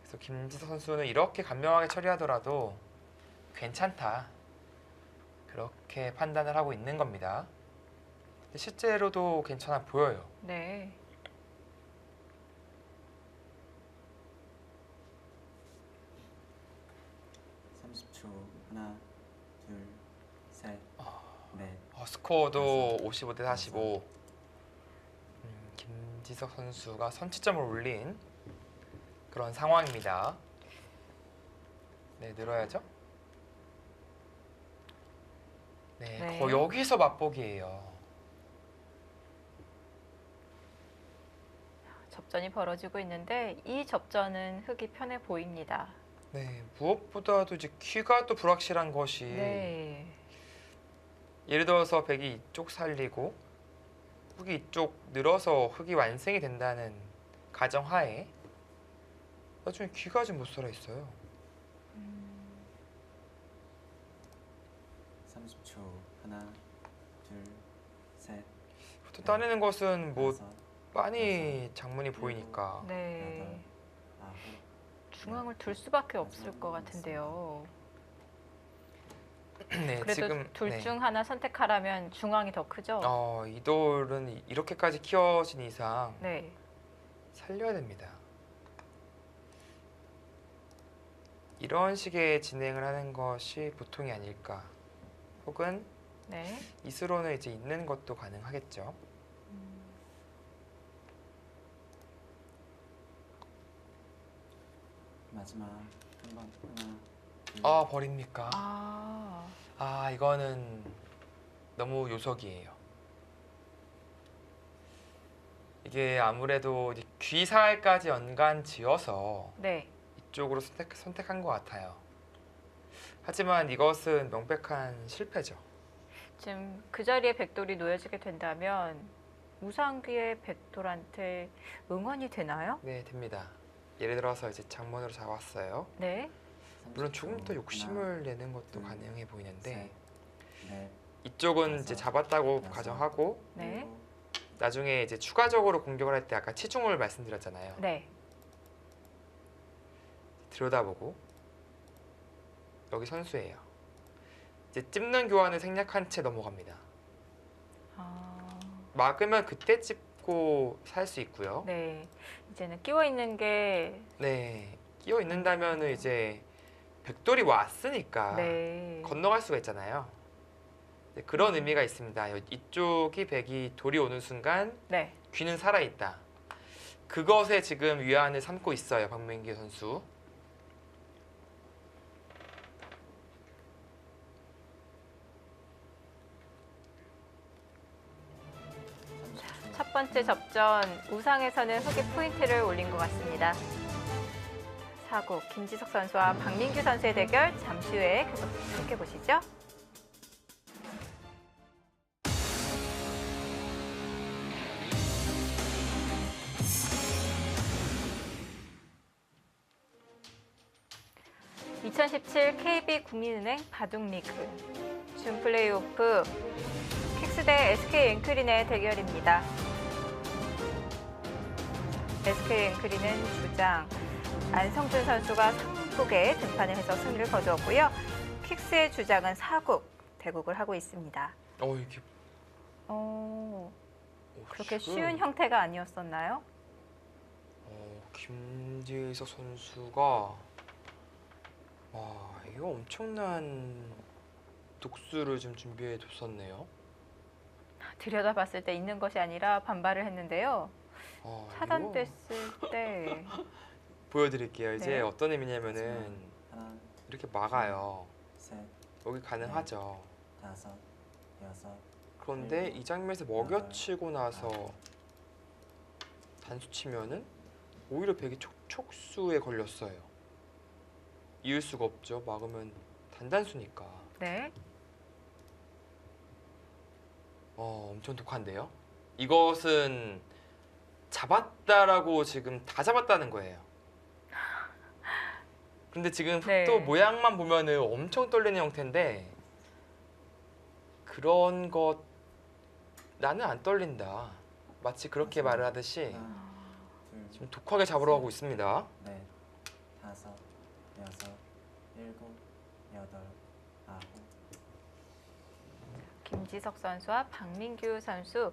Speaker 2: 그래서 김지석 선수는 이렇게 간명하게 처리하더라도 괜찮다. 그렇게 판단을 하고 있는 겁니다. 근데 실제로도 괜찮아 보여요.
Speaker 1: 네.
Speaker 4: 삼십 초. 하나, 둘, 셋, 넷,
Speaker 2: 스코어도 55대 45. 김지석 선수가 선취점을 올린 그런 상황입니다. 네, 늘어야죠. 네,
Speaker 1: 네.
Speaker 2: 거의 여기서 맛보기예요.
Speaker 1: 접전이 벌어지고 있는데 이 접전은 흙이 편해 보입니다.
Speaker 2: 네, 무엇보다도 이제 키가 또 불확실한 것이
Speaker 1: 네.
Speaker 2: 예를 들어서 백이 이쪽 살리고 흙이 이쪽 늘어서 흙이 완성이 된다는 가정하에 나중에 귀가 아직 못 살아 있어요.
Speaker 4: 30초. 하나, 둘, 셋,
Speaker 2: 또 따내는 것은 뭐
Speaker 4: 다섯,
Speaker 2: 빤히 장문이 보이니까
Speaker 1: 네.
Speaker 4: 여덟, 아홉,
Speaker 1: 중앙을 둘 수밖에 없을 것 같은데요.
Speaker 2: 네,
Speaker 1: 그래도
Speaker 2: 지금
Speaker 1: 둘
Speaker 2: 네.
Speaker 1: 중 하나 선택하라면 중앙이 더 크죠?
Speaker 2: 이 돌은 이렇게까지 키워진 이상
Speaker 1: 네.
Speaker 2: 살려야 됩니다. 이런 식의 진행을 하는 것이 보통이 아닐까. 혹은
Speaker 1: 네.
Speaker 2: 이수로는 이제 있는 것도 가능하겠죠.
Speaker 4: 마지막 한 번. 하나, 둘,
Speaker 2: 버립니까?
Speaker 1: 아.
Speaker 2: 이거는 너무 요석이에요. 이게 아무래도 이제 귀살까지 연관 지어서
Speaker 1: 네.
Speaker 2: 이쪽으로 선택한 것 같아요. 하지만 이것은 명백한 실패죠.
Speaker 1: 지금 그 자리에 백돌이 놓여지게 된다면 우상귀의 백돌한테 응원이 되나요?
Speaker 2: 네, 됩니다. 예를 들어서 이제 장문으로 잡았어요.
Speaker 1: 네.
Speaker 2: 물론 조금 더
Speaker 4: 30초.
Speaker 2: 욕심을 내는 것도
Speaker 4: 둘,
Speaker 2: 가능해 보이는데
Speaker 4: 셋, 넷,
Speaker 2: 이쪽은 이제
Speaker 4: 다섯,
Speaker 2: 잡았다고
Speaker 4: 여섯,
Speaker 2: 가정하고
Speaker 1: 네.
Speaker 4: 일곱,
Speaker 2: 나중에 이제 추가적으로 공격을 할 때 아까 치중을 말씀드렸잖아요.
Speaker 1: 네.
Speaker 2: 들여다보고 여기 선수예요. 이제 찝는 교환을 생략한 채 넘어갑니다.
Speaker 1: 아,
Speaker 2: 막으면 그때 찝고 살 수 있고요.
Speaker 1: 네. 이제는 끼워 있는 게
Speaker 2: 네, 끼어 있는다면은 이제 백돌이 왔으니까
Speaker 1: 네.
Speaker 2: 건너갈 수가 있잖아요. 네, 그런 의미가 있습니다. 이쪽이 백이 돌이 오는 순간
Speaker 1: 네.
Speaker 2: 귀는 살아 있다. 그것에 지금 위안을 삼고 있어요, 박민규 선수.
Speaker 1: 첫 번째 접전 우상에서는 흑의 포인트를 올린 것 같습니다. 사구 김지석 선수와 박민규 선수의 대결 잠시 후에 계속 함께 보시죠. (2017) KB국민은행 바둑리그 준 플레이오프 킥스 대 SK 앵크린의 대결입니다. SK 앵크린은 주장 안성준 선수가 3국에 등판을 해서 승리를 거두었고요. 킥스의 주장은 4국 대국을 하고 있습니다.
Speaker 2: 이게
Speaker 1: 그렇게
Speaker 2: 지금,
Speaker 1: 쉬운 형태가 아니었었나요?
Speaker 2: 김지석 선수가 이거 엄청난 독수를 좀 준비해 뒀었네요.
Speaker 1: 들여다봤을 때 있는 것이 아니라 반발을 했는데요.
Speaker 2: 이거
Speaker 1: 차단됐을 때
Speaker 2: 보여드릴게요. 이제
Speaker 1: 네.
Speaker 2: 어떤 의미냐면은
Speaker 4: 하나,
Speaker 2: 이렇게 막아요.
Speaker 4: 셋,
Speaker 2: 여기 가능하죠.
Speaker 4: 다섯, 여섯,
Speaker 2: 그런데 이 장면에서 먹여치고 나서 단수 치면은 오히려 백이 촉수에 걸렸어요. 이을 수가 없죠. 막으면 단단수니까.
Speaker 1: 네.
Speaker 2: 엄청 독한데요. 이것은 잡았다라고 지금 다 잡았다는 거예요. 근데 지금
Speaker 1: 네.
Speaker 2: 흑도 모양만 보면은 엄청 떨리는 형태인데 그런 것 나는 안 떨린다. 마치 그렇게 말을 하듯이
Speaker 4: 하나, 둘,
Speaker 2: 지금 독하게 잡으러 가고 있습니다.
Speaker 4: 넷, 다섯, 여섯, 일곱, 여덟, 아홉.
Speaker 1: 김지석 선수와 박민규 선수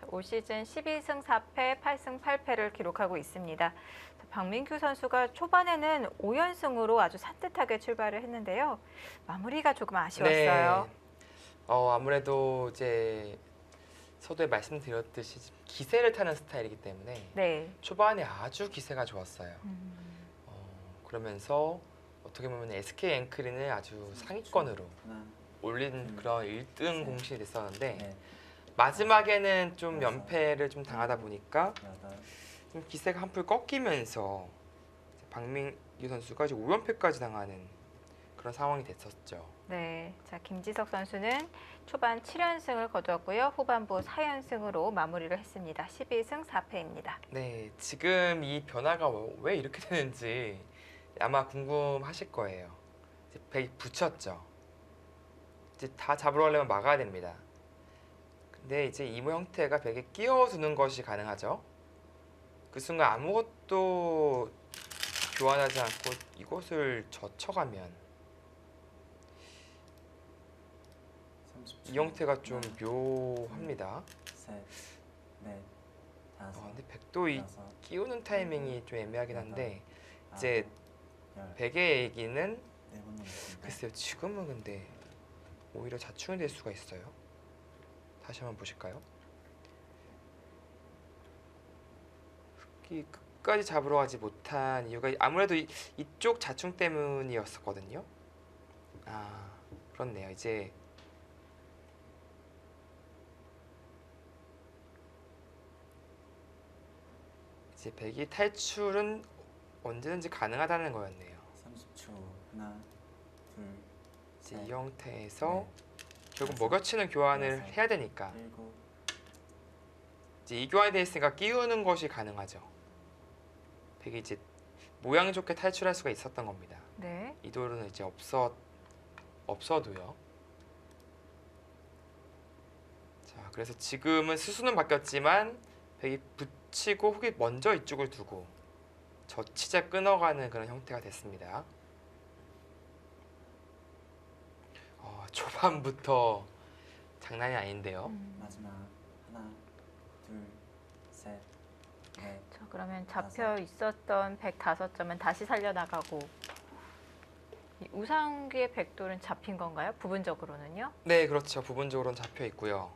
Speaker 1: 올 시즌 12승 4패, 8승 8패를 기록하고 있습니다. 박민규 선수가 초반에는 5연승으로 아주 산뜻하게 출발을 했는데요. 마무리가 조금 아쉬웠어요.
Speaker 2: 네. 아무래도 이제 서두에 말씀드렸듯이 기세를 타는 스타일이기 때문에
Speaker 1: 네.
Speaker 2: 초반에 아주 기세가 좋았어요. 그러면서 어떻게 보면 SK 앵크린을 아주 상위권으로
Speaker 4: 하나,
Speaker 2: 올린 그런 1등 공신이 됐었는데
Speaker 4: 넷,
Speaker 2: 마지막에는 좀 연패를 좀 당하다 보니까
Speaker 4: 여덟,
Speaker 2: 좀 기세가 한풀 꺾이면서 박민규 선수가 이제 5연패까지 당하는 그런 상황이 됐었죠.
Speaker 1: 네. 자, 김지석 선수는 초반 7연승을 거두었고요. 후반부 4연승으로 마무리를 했습니다. 12승 4패입니다.
Speaker 2: 네, 지금 이 변화가 왜 이렇게 되는지 아마 궁금하실 거예요. 이제 백이 붙였죠. 이제 다 잡으러 가려면 막아야 됩니다. 근데 이제 이모 형태가 백에 끼워주는 것이 가능하죠. 그 순간 아무것도 교환하지 않고 이곳을 젖혀가면
Speaker 4: 30초.
Speaker 2: 이 형태가 좀
Speaker 4: 하나,
Speaker 2: 묘합니다.
Speaker 4: 셋, 넷, 다섯,
Speaker 2: 근데 백도 이
Speaker 4: 여섯,
Speaker 2: 끼우는 타이밍이 좀 애매하긴 한데
Speaker 4: 아홉,
Speaker 2: 이제
Speaker 4: 열.
Speaker 2: 백의 얘기는
Speaker 4: 네번 남았습니다.
Speaker 2: 글쎄요, 지금은 근데 오히려 자충이 될 수가 있어요. 다시 한번 보실까요? 흑이 끝까지 잡으러 가지 못한 이유가 아무래도 이쪽 자충 때문이었었거든요. 그렇네요. 이제 백이 탈출은 언제든지 가능하다는 거였네요.
Speaker 4: 30초. 하나, 둘,
Speaker 2: 이제
Speaker 4: 셋,
Speaker 2: 이 형태에서
Speaker 4: 넷,
Speaker 2: 결국
Speaker 4: 다섯,
Speaker 2: 먹여치는 교환을
Speaker 4: 여섯,
Speaker 2: 해야 되니까
Speaker 4: 일곱,
Speaker 2: 이제 이 교환이 돼 있으니까 끼우는 것이 가능하죠. 백이 이제 모양 좋게 탈출할 수가 있었던 겁니다.
Speaker 1: 네.
Speaker 2: 이 돌은 이제 없어도요. 자, 그래서 지금은 수순은 바뀌었지만 백이 붙이고 훅이 먼저 이쪽을 두고 젖히자 끊어가는 그런 형태가 됐습니다. 초반부터 장난이 아닌데요.
Speaker 4: 마지막 하나, 둘, 셋, 넷.
Speaker 1: 자, 그러면 잡혀 있었던 105점은 다시 살려나가고 이 우상기의 백돌은 잡힌 건가요? 부분적으로는요?
Speaker 2: 네, 그렇죠. 부분적으로는 잡혀 있고요.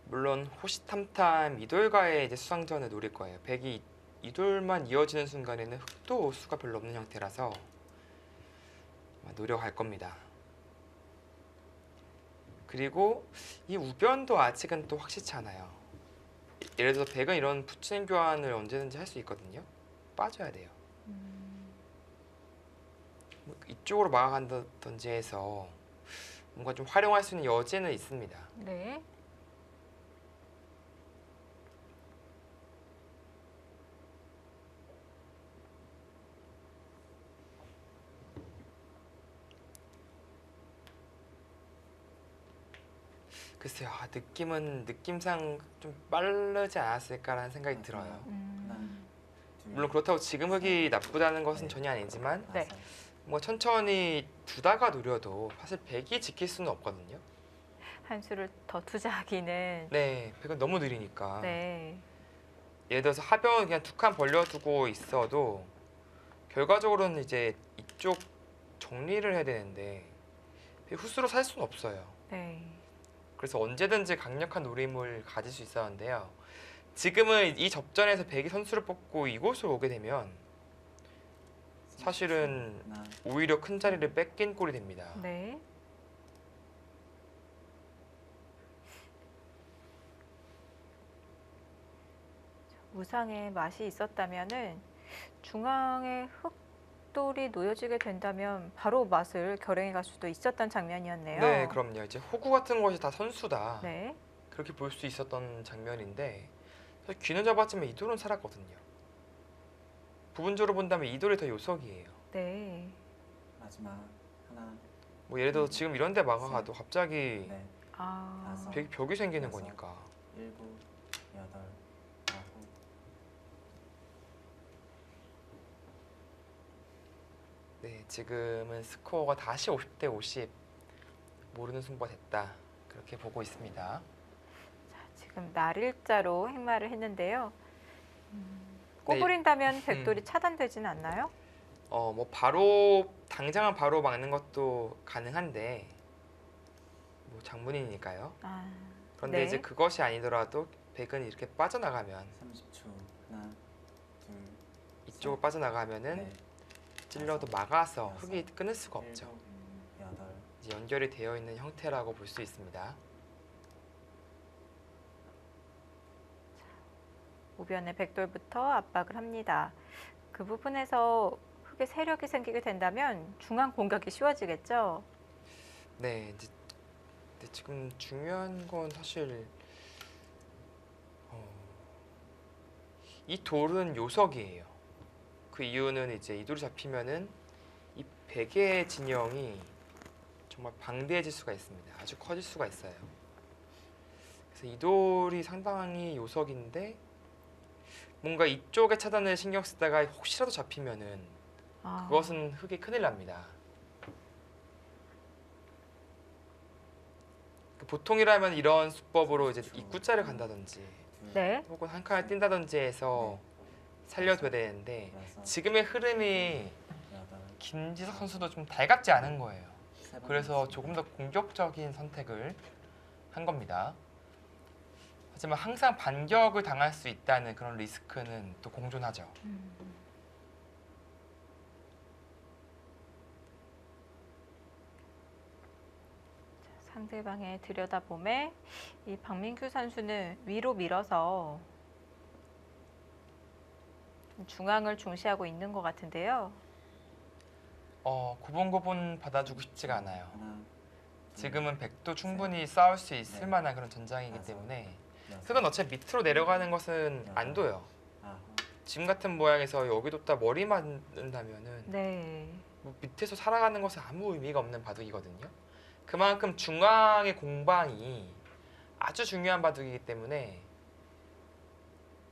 Speaker 2: 물론 호시탐탐 이돌과의 이제 수상전을 노릴 거예요. 백이 이돌만 이어지는 순간에는 흑도 수가 별로 없는 형태라서 노려갈 겁니다. 그리고 이 우변도 아직은 또 확실치 않아요. 예를 들어서 백은 이런 붙이는 교환을 언제든지 할 수 있거든요. 빠져야 돼요. 이쪽으로 막아간다든지 해서 뭔가 좀 활용할 수 있는 여지는 있습니다.
Speaker 1: 네.
Speaker 2: 글쎄요, 느낌상 좀 빠르지 않았을까라는 생각이 들어요.
Speaker 4: 하나, 둘,
Speaker 2: 물론 그렇다고 지금 흑이 나쁘다는 것은 전혀 아니지만
Speaker 1: 네.
Speaker 4: 다섯.
Speaker 2: 뭐 천천히 두다가 노려도 사실 백이 지킬 수는 없거든요.
Speaker 1: 한 수를 더 투자하기는
Speaker 2: 네, 백은 너무 느리니까.
Speaker 1: 네.
Speaker 2: 예를 들어서 하변 그냥 두 칸 벌려두고 있어도 결과적으로는 이제 이쪽 정리를 해야 되는데 후수로 살 수는 없어요.
Speaker 1: 네.
Speaker 2: 그래서 언제든지 강력한 노림을 가질 수 있었는데요. 지금은 이 접전에서 백이 선수를 뽑고 이곳으로 오게 되면 사실은
Speaker 4: 하나,
Speaker 2: 오히려 큰 자리를 뺏긴 꼴이 됩니다.
Speaker 1: 네. 우상의 맛이 있었다면은 중앙에 흑돌이 놓여지게 된다면 바로 맛을 결행해 갈 수도 있었던 장면이었네요.
Speaker 2: 네, 그럼요. 이제 호구 같은 것이 다 선수다.
Speaker 1: 네.
Speaker 2: 그렇게 볼 수 있었던 장면인데 사실 귀는 잡았지만 이돌은 살았거든요. 부분적으로 본다면 이돌이 더 요석이에요.
Speaker 1: 네.
Speaker 4: 마지막 하나,
Speaker 2: 뭐 예를 들어 지금 이런 데 막아가도 갑자기
Speaker 4: 넷,
Speaker 1: 아.
Speaker 2: 벽이 생기는
Speaker 4: 여섯.
Speaker 2: 거니까.
Speaker 4: 일곱, 여덟, 아홉.
Speaker 2: 네, 지금은 스코어가 다시 50대 50 모르는 승부가 됐다. 그렇게 보고 있습니다.
Speaker 1: 지금 날일자로 행마를 했는데요.
Speaker 2: 네.
Speaker 1: 꼬부린다면 백돌이 차단되지는 않나요?
Speaker 2: 뭐 바로 당장은 바로 막는 것도 가능한데 뭐 장문이니까요.
Speaker 1: 아,
Speaker 2: 그런데
Speaker 1: 네.
Speaker 2: 이제 그것이 아니더라도 백은 이렇게 빠져나가면
Speaker 4: 30초. 하나, 둘,
Speaker 2: 이쪽으로 빠져나가면은
Speaker 4: 넷,
Speaker 2: 찔러도 막아서
Speaker 4: 여섯,
Speaker 2: 흑이 끊을 수가 없죠.
Speaker 4: 일곱, 여덟.
Speaker 2: 이제 연결이 되어 있는 형태라고 볼 수 있습니다.
Speaker 1: 우변의 백돌부터 압박을 합니다. 그 부분에서 흑의 세력이 생기게 된다면 중앙 공격이 쉬워지겠죠.
Speaker 2: 네, 이제 근데 지금 중요한 건 사실 이 돌은 요석이에요. 그 이유는 이제 이 돌이 잡히면은 이 백의 진영이 정말 방대해질 수가 있습니다. 아주 커질 수가 있어요. 그래서 이 돌이 상당히 요석인데 뭔가 이쪽에 차단을 신경 쓰다가 혹시라도 잡히면은
Speaker 1: 아,
Speaker 2: 그것은 흑이 큰일 납니다. 보통이라면 이런 수법으로 이제 입구자를 간다든지
Speaker 4: 둘,
Speaker 1: 네.
Speaker 2: 혹은 한 칸을 뛴다든지 해서 살려둬야 되는데
Speaker 4: 여섯,
Speaker 2: 지금의 흐름이
Speaker 4: 여덟.
Speaker 2: 김지석 선수도 좀 달갑지 않은 거예요.
Speaker 4: 세 번
Speaker 2: 그래서
Speaker 4: 남았습니다.
Speaker 2: 조금 더 공격적인 선택을 한 겁니다. 하지만 항상 반격을 당할 수 있다는 그런 리스크는 또 공존하죠.
Speaker 1: 상대방의 들여다봄에 이 박민규 선수는 위로 밀어서 좀 중앙을 중시하고 있는 것 같은데요.
Speaker 2: 고분고분 받아주고 싶지가 않아요.
Speaker 4: 하나, 둘,
Speaker 2: 지금은 백도 충분히 싸울 수 있을
Speaker 4: 네.
Speaker 2: 만한 그런 전장이기
Speaker 4: 다섯,
Speaker 2: 때문에
Speaker 4: 여섯,
Speaker 2: 흑은 어차피 밑으로 내려가는 것은 안 둬요.
Speaker 4: 아홉,
Speaker 2: 지금 같은 모양에서 여기도 딱 머리 맞는다면은
Speaker 1: 네.
Speaker 2: 뭐 밑에서 살아가는 것은 아무 의미가 없는 바둑이거든요. 그만큼 중앙의 공방이 아주 중요한 바둑이기 때문에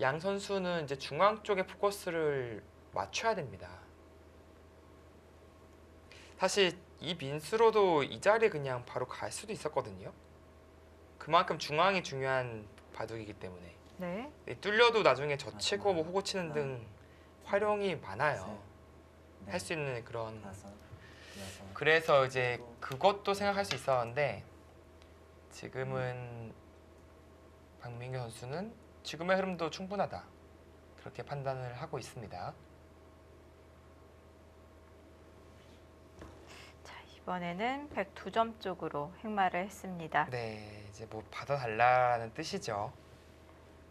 Speaker 2: 양 선수는 이제 중앙 쪽에 포커스를 맞춰야 됩니다. 사실 이 민수로도 이 자리에 그냥 바로 갈 수도 있었거든요. 그만큼 중앙이 중요한 바둑이기 때문에
Speaker 1: 네.
Speaker 2: 뚫려도 나중에 젖히고 뭐 호구 치는 등 활용이 많아요.
Speaker 4: 넷,
Speaker 2: 할 수 있는 그런.
Speaker 4: 다섯, 여섯,
Speaker 2: 그래서 이제 그것도 생각할 수 있었는데 지금은 박민규 선수는 지금의 흐름도 충분하다 그렇게 판단을 하고 있습니다.
Speaker 1: 자, 이번에는 102점 쪽으로 행마를 했습니다.
Speaker 2: 네, 이제 뭐 받아달라는 뜻이죠.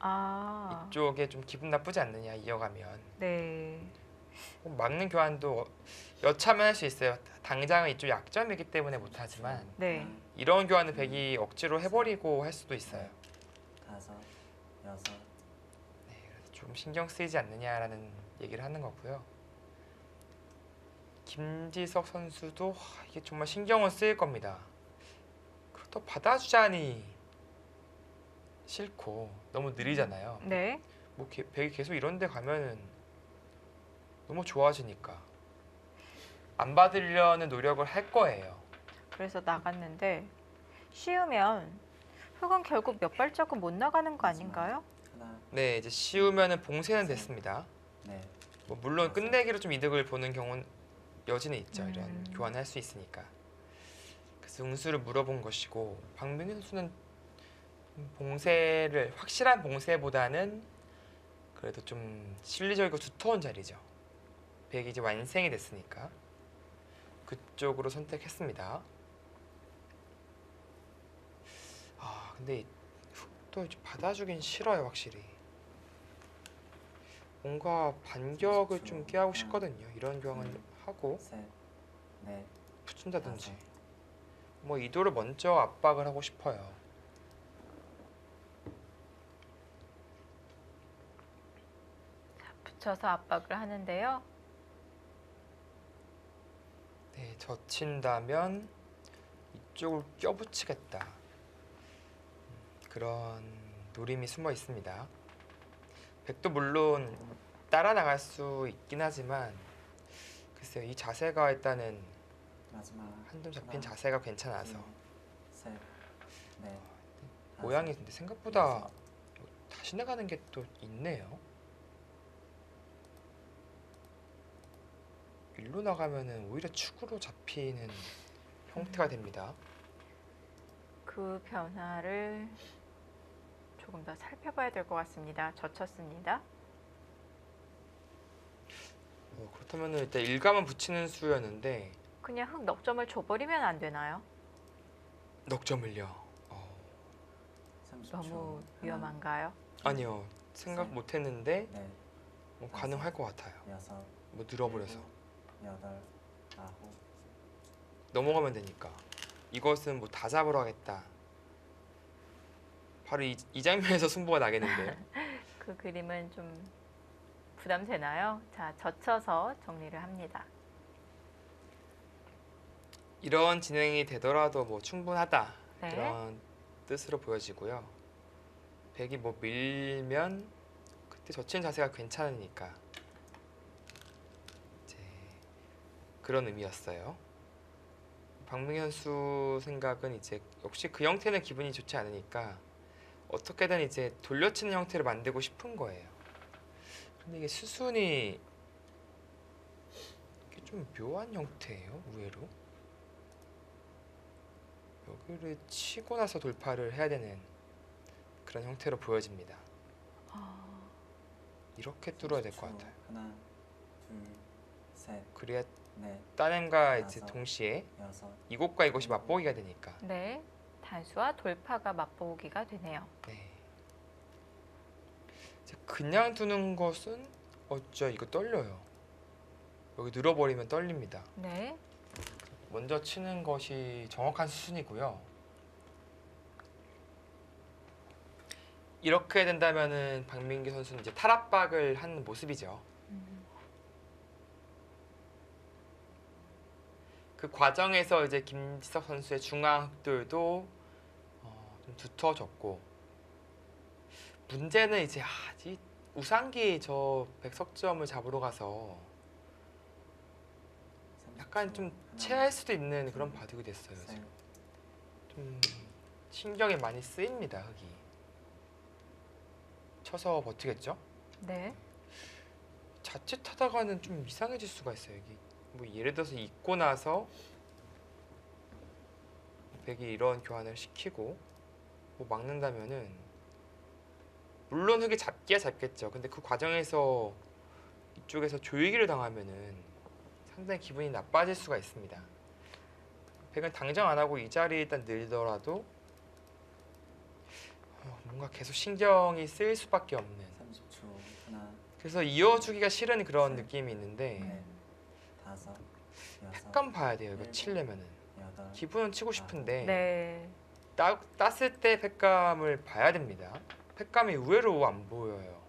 Speaker 1: 아,
Speaker 2: 이쪽에 좀 기분 나쁘지 않느냐 이어가면
Speaker 1: 네.
Speaker 2: 막는 교환도 여차하면 할 수 있어요. 당장은 이쪽 약점이기 때문에 못하지만
Speaker 1: 네.
Speaker 2: 이런 교환은 백이 억지로 해버리고 할 수도 있어요.
Speaker 4: 다섯, 여섯,
Speaker 2: 네, 그래서 좀 신경 쓰이지 않느냐라는 얘기를 하는 거고요. 김지석 선수도 이게 정말 신경은 쓰일 겁니다. 그렇다고 받아주자니 싫고 너무 느리잖아요.
Speaker 1: 네.
Speaker 2: 뭐 백이 계속 이런 데 가면은 너무 좋아지니까 안 받으려는 노력을 할 거예요.
Speaker 1: 그래서 나갔는데 쉬우면 흑은 결국 몇 발짝은 못 나가는 거 아닌가요?
Speaker 4: 하나,
Speaker 2: 네, 이제 쉬우면은 봉쇄는 됐습니다.
Speaker 4: 넷,
Speaker 2: 뭐 물론 끝내기로 좀 이득을 보는 경우는 여지는 있죠. 이런
Speaker 1: 음.
Speaker 2: 교환할 수 있으니까. 그래서 응수를 물어본 것이고 박민규 선수는 봉쇄를 확실한 봉쇄보다는 그래도 좀 실리적이고 두터운 자리죠. 백이 이제 완성이 됐으니까 그쪽으로 선택했습니다. 아 근데 흑도 이제 받아주긴 싫어요 확실히. 뭔가 반격을 좀 꾀하고 싶거든요. 이런 교환을 하고
Speaker 4: 셋, 넷,
Speaker 2: 붙인다든지 뭐 이도를 먼저 압박을 하고 싶어요.
Speaker 1: 붙여서 압박을 하는데요.
Speaker 2: 네, 젖힌다면 이쪽을 껴붙이겠다. 그런 노림이 숨어 있습니다. 백도 물론 따라 나갈 수 있긴 하지만 글쎄요, 이 자세가 일단은
Speaker 4: 마지막
Speaker 2: 한점 잡힌
Speaker 4: 하나,
Speaker 2: 자세가 괜찮아서
Speaker 4: 둘, 셋, 넷,
Speaker 2: 모양이 근데 생각보다 다시 나가는 게 또 있네요. 일로 나가면은 오히려 축으로 잡히는 형태가 됩니다.
Speaker 1: 그 변화를 조금 더 살펴봐야 될 것 같습니다. 젖혔습니다.
Speaker 2: 그렇다면 일단 일감은 붙이는 수였는데
Speaker 1: 그냥 흑 넉점을 줘버리면 안 되나요?
Speaker 2: 넉점을요.
Speaker 4: 30초.
Speaker 1: 너무
Speaker 4: 하나,
Speaker 1: 위험한가요?
Speaker 2: 아니요, 생각
Speaker 4: 셋.
Speaker 2: 못했는데
Speaker 4: 넷,
Speaker 2: 뭐 가능할 것 같아요.
Speaker 4: 여섯,
Speaker 2: 뭐 늘어버려서
Speaker 4: 여덟, 아홉,
Speaker 2: 넘어가면 되니까. 이것은 뭐 다 잡으러 하겠다. 바로 이 장면에서 승부가 나겠는데요.
Speaker 1: 그 그림은 좀 부담되나요? 자, 젖혀서 정리를 합니다.
Speaker 2: 이런 진행이 되더라도 뭐 충분하다
Speaker 1: 네.
Speaker 2: 그런 뜻으로 보여지고요. 백이 뭐 밀면 그때 젖힌 자세가 괜찮으니까 이제 그런 의미였어요. 박민현 선수 생각은 이제 역시 그 형태는 기분이 좋지 않으니까 어떻게든 이제 돌려치는 형태를 만들고 싶은 거예요. 근데 이게 수순이 이게 좀 묘한 형태예요. 의외로 여기를 치고 나서 돌파를 해야 되는 그런 형태로 보여집니다. 이렇게 뚫어야 될 것
Speaker 4: 30초.
Speaker 2: 같아요.
Speaker 4: 하나, 둘, 셋,
Speaker 2: 그래야
Speaker 4: 넷,
Speaker 2: 따냄과 이제
Speaker 4: 다섯.
Speaker 2: 동시에
Speaker 4: 여섯,
Speaker 2: 이곳과 이곳이 맛보기가 되니까.
Speaker 1: 네. 단수와 돌파가 맛보기가 되네요.
Speaker 2: 네. 이제 그냥 두는 것은 어쩌 이거 떨려요. 여기 늘어버리면 떨립니다.
Speaker 1: 네.
Speaker 2: 먼저 치는 것이 정확한 수순이고요. 이렇게 된다면은 박민기 선수는 이제 탈압박을 하는 모습이죠. 그 과정에서 이제 김지석 선수의 중앙 흑돌도 좀 두터워졌고, 문제는 이제 이 우상기 저 백석점을 잡으러 가서 약간 좀 체할 수도 있는 그런 바둑이 됐어요. 지금 좀 신경이 많이 쓰입니다. 흑이 쳐서 버티겠죠?
Speaker 1: 네.
Speaker 2: 자칫하다가는 좀 이상해질 수가 있어요. 여기 뭐 예를 들어서 잊고 나서 백이 이런 교환을 시키고 뭐 막는다면은, 물론 흑이 잡기야 잡겠죠. 근데 그 과정에서 이쪽에서 조이기를 당하면은 상당히 기분이 나빠질 수가 있습니다. 백은 당장 안 하고 이 자리에 일단 늘더라도 뭔가 계속 신경이 쓰일 수밖에 없는,
Speaker 4: 30초. 하나,
Speaker 2: 그래서 이어주기가 싫은 그런
Speaker 4: 네.
Speaker 2: 느낌이 있는데
Speaker 4: 넷, 다섯, 여섯,
Speaker 2: 팩감 봐야 돼요. 이거
Speaker 4: 일곱,
Speaker 2: 치려면은
Speaker 4: 여덟,
Speaker 2: 기분은 치고 싶은데
Speaker 1: 네.
Speaker 2: 땄을 때 팩감을 봐야 됩니다. 팩감이 의외로 안 보여요.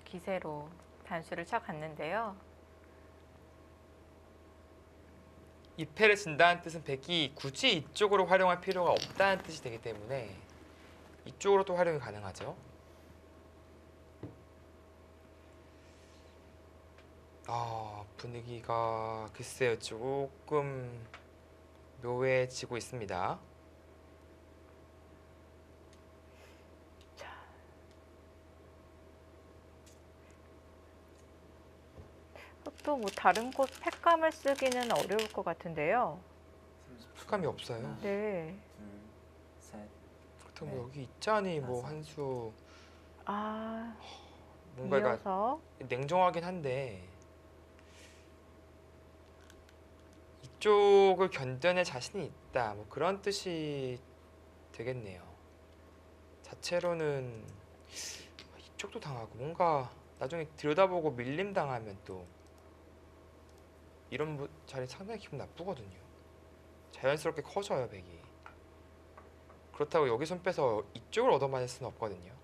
Speaker 1: 기세로 단수를 쳐갔는데요.
Speaker 2: 이 패를 진다는 뜻은 백이 굳이 이쪽으로 활용할 필요가 없다는 뜻이 되기 때문에 이쪽으로 또 활용이 가능하죠. 분위기가 글쎄요, 조금 묘해지고 있습니다.
Speaker 1: 또 뭐 다른 곳 팩감을 쓰기는 어려울 것 같은데요.
Speaker 4: 30초.
Speaker 2: 팩감이 없어요.
Speaker 4: 하나,
Speaker 1: 네.
Speaker 4: 둘, 셋.
Speaker 2: 그렇다고 뭐 여기 있자니 뭐
Speaker 4: 다섯.
Speaker 2: 한 수
Speaker 1: 아,
Speaker 2: 뭔가
Speaker 1: 이어서
Speaker 2: 냉정하긴 한데 이쪽을 견뎌낼 자신이 있다, 뭐 그런 뜻이 되겠네요. 자체로는 이쪽도 당하고 뭔가 나중에 들여다보고 밀림 당하면 또 이런 자리 상당히 기분 나쁘거든요. 자연스럽게 커져요, 백이. 그렇다고 여기 손 빼서 이쪽을 얻어맞을 수는 없거든요.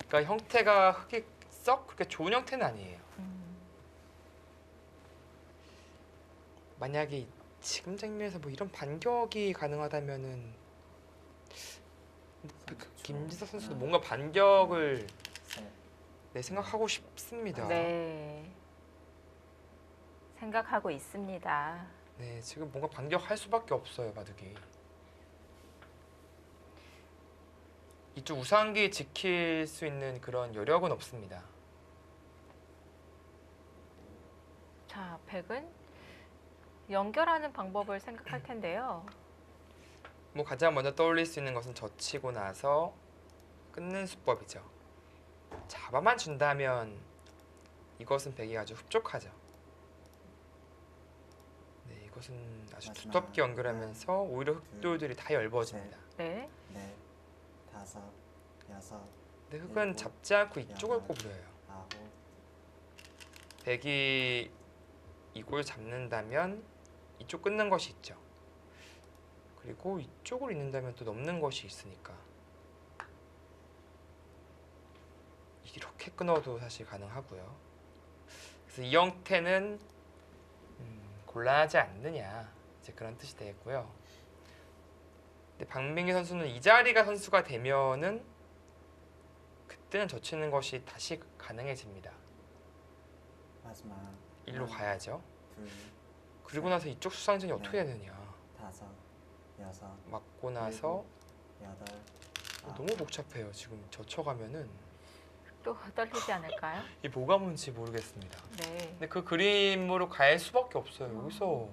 Speaker 2: 그러니까 형태가 흑이 썩 그렇게 좋은 형태는 아니에요. 만약에 지금 장면에서 뭐 이런 반격이 가능하다면은 김지석 선수도 뭔가 반격을
Speaker 4: 셋.
Speaker 2: 생각하고 싶습니다.
Speaker 1: 네. 생각하고 있습니다.
Speaker 2: 네, 지금 뭔가 반격할 수밖에 없어요, 바둑이. 이쪽 우상기 지킬 수 있는 그런 여력은 없습니다.
Speaker 1: 자, 백은 연결하는 방법을 생각할 텐데요.
Speaker 2: 뭐 가장 먼저 떠올릴 수 있는 것은 젖히고 나서 끊는 수법이죠. 잡아만 준다면 이것은 백이 아주 흡족하죠. 네, 이것은 아주
Speaker 4: 마지막.
Speaker 2: 두텁게 연결하면서 오히려 흑돌들이 다 얇아집니다.
Speaker 1: 네.
Speaker 4: 넷, 다섯, 여섯,
Speaker 2: 근데 흑은
Speaker 4: 일곱,
Speaker 2: 잡지 않고 이쪽을
Speaker 4: 여덟.
Speaker 2: 꼬부려요.
Speaker 4: 아홉.
Speaker 2: 백이 이걸 잡는다면 이쪽 끊는 것이 있죠. 그리고 이쪽을 잇는다면 또 넘는 것이 있으니까 이렇게 끊어도 사실 가능하고요. 그래서 이 형태는 곤란하지 않느냐, 이제 그런 뜻이 되겠고요. 근데 박민기 선수는 이 자리가 선수가 되면은 그때는 젖히는 것이 다시 가능해집니다.
Speaker 4: 마지막.
Speaker 2: 일로
Speaker 4: 하나,
Speaker 2: 가야죠.
Speaker 4: 둘,
Speaker 2: 그리고 나서 이쪽 수상전이 어떻게 해야 되느냐.
Speaker 4: 다섯, 여섯,
Speaker 2: 맞고 나서
Speaker 4: 여덟.
Speaker 2: 너무 복잡해요. 지금 젖혀가면은
Speaker 1: 또 떨리지 않을까요?
Speaker 2: 이 뭐가 뭔지 모르겠습니다.
Speaker 1: 네.
Speaker 2: 근데 그 그림으로 갈 수밖에 없어요. 여기서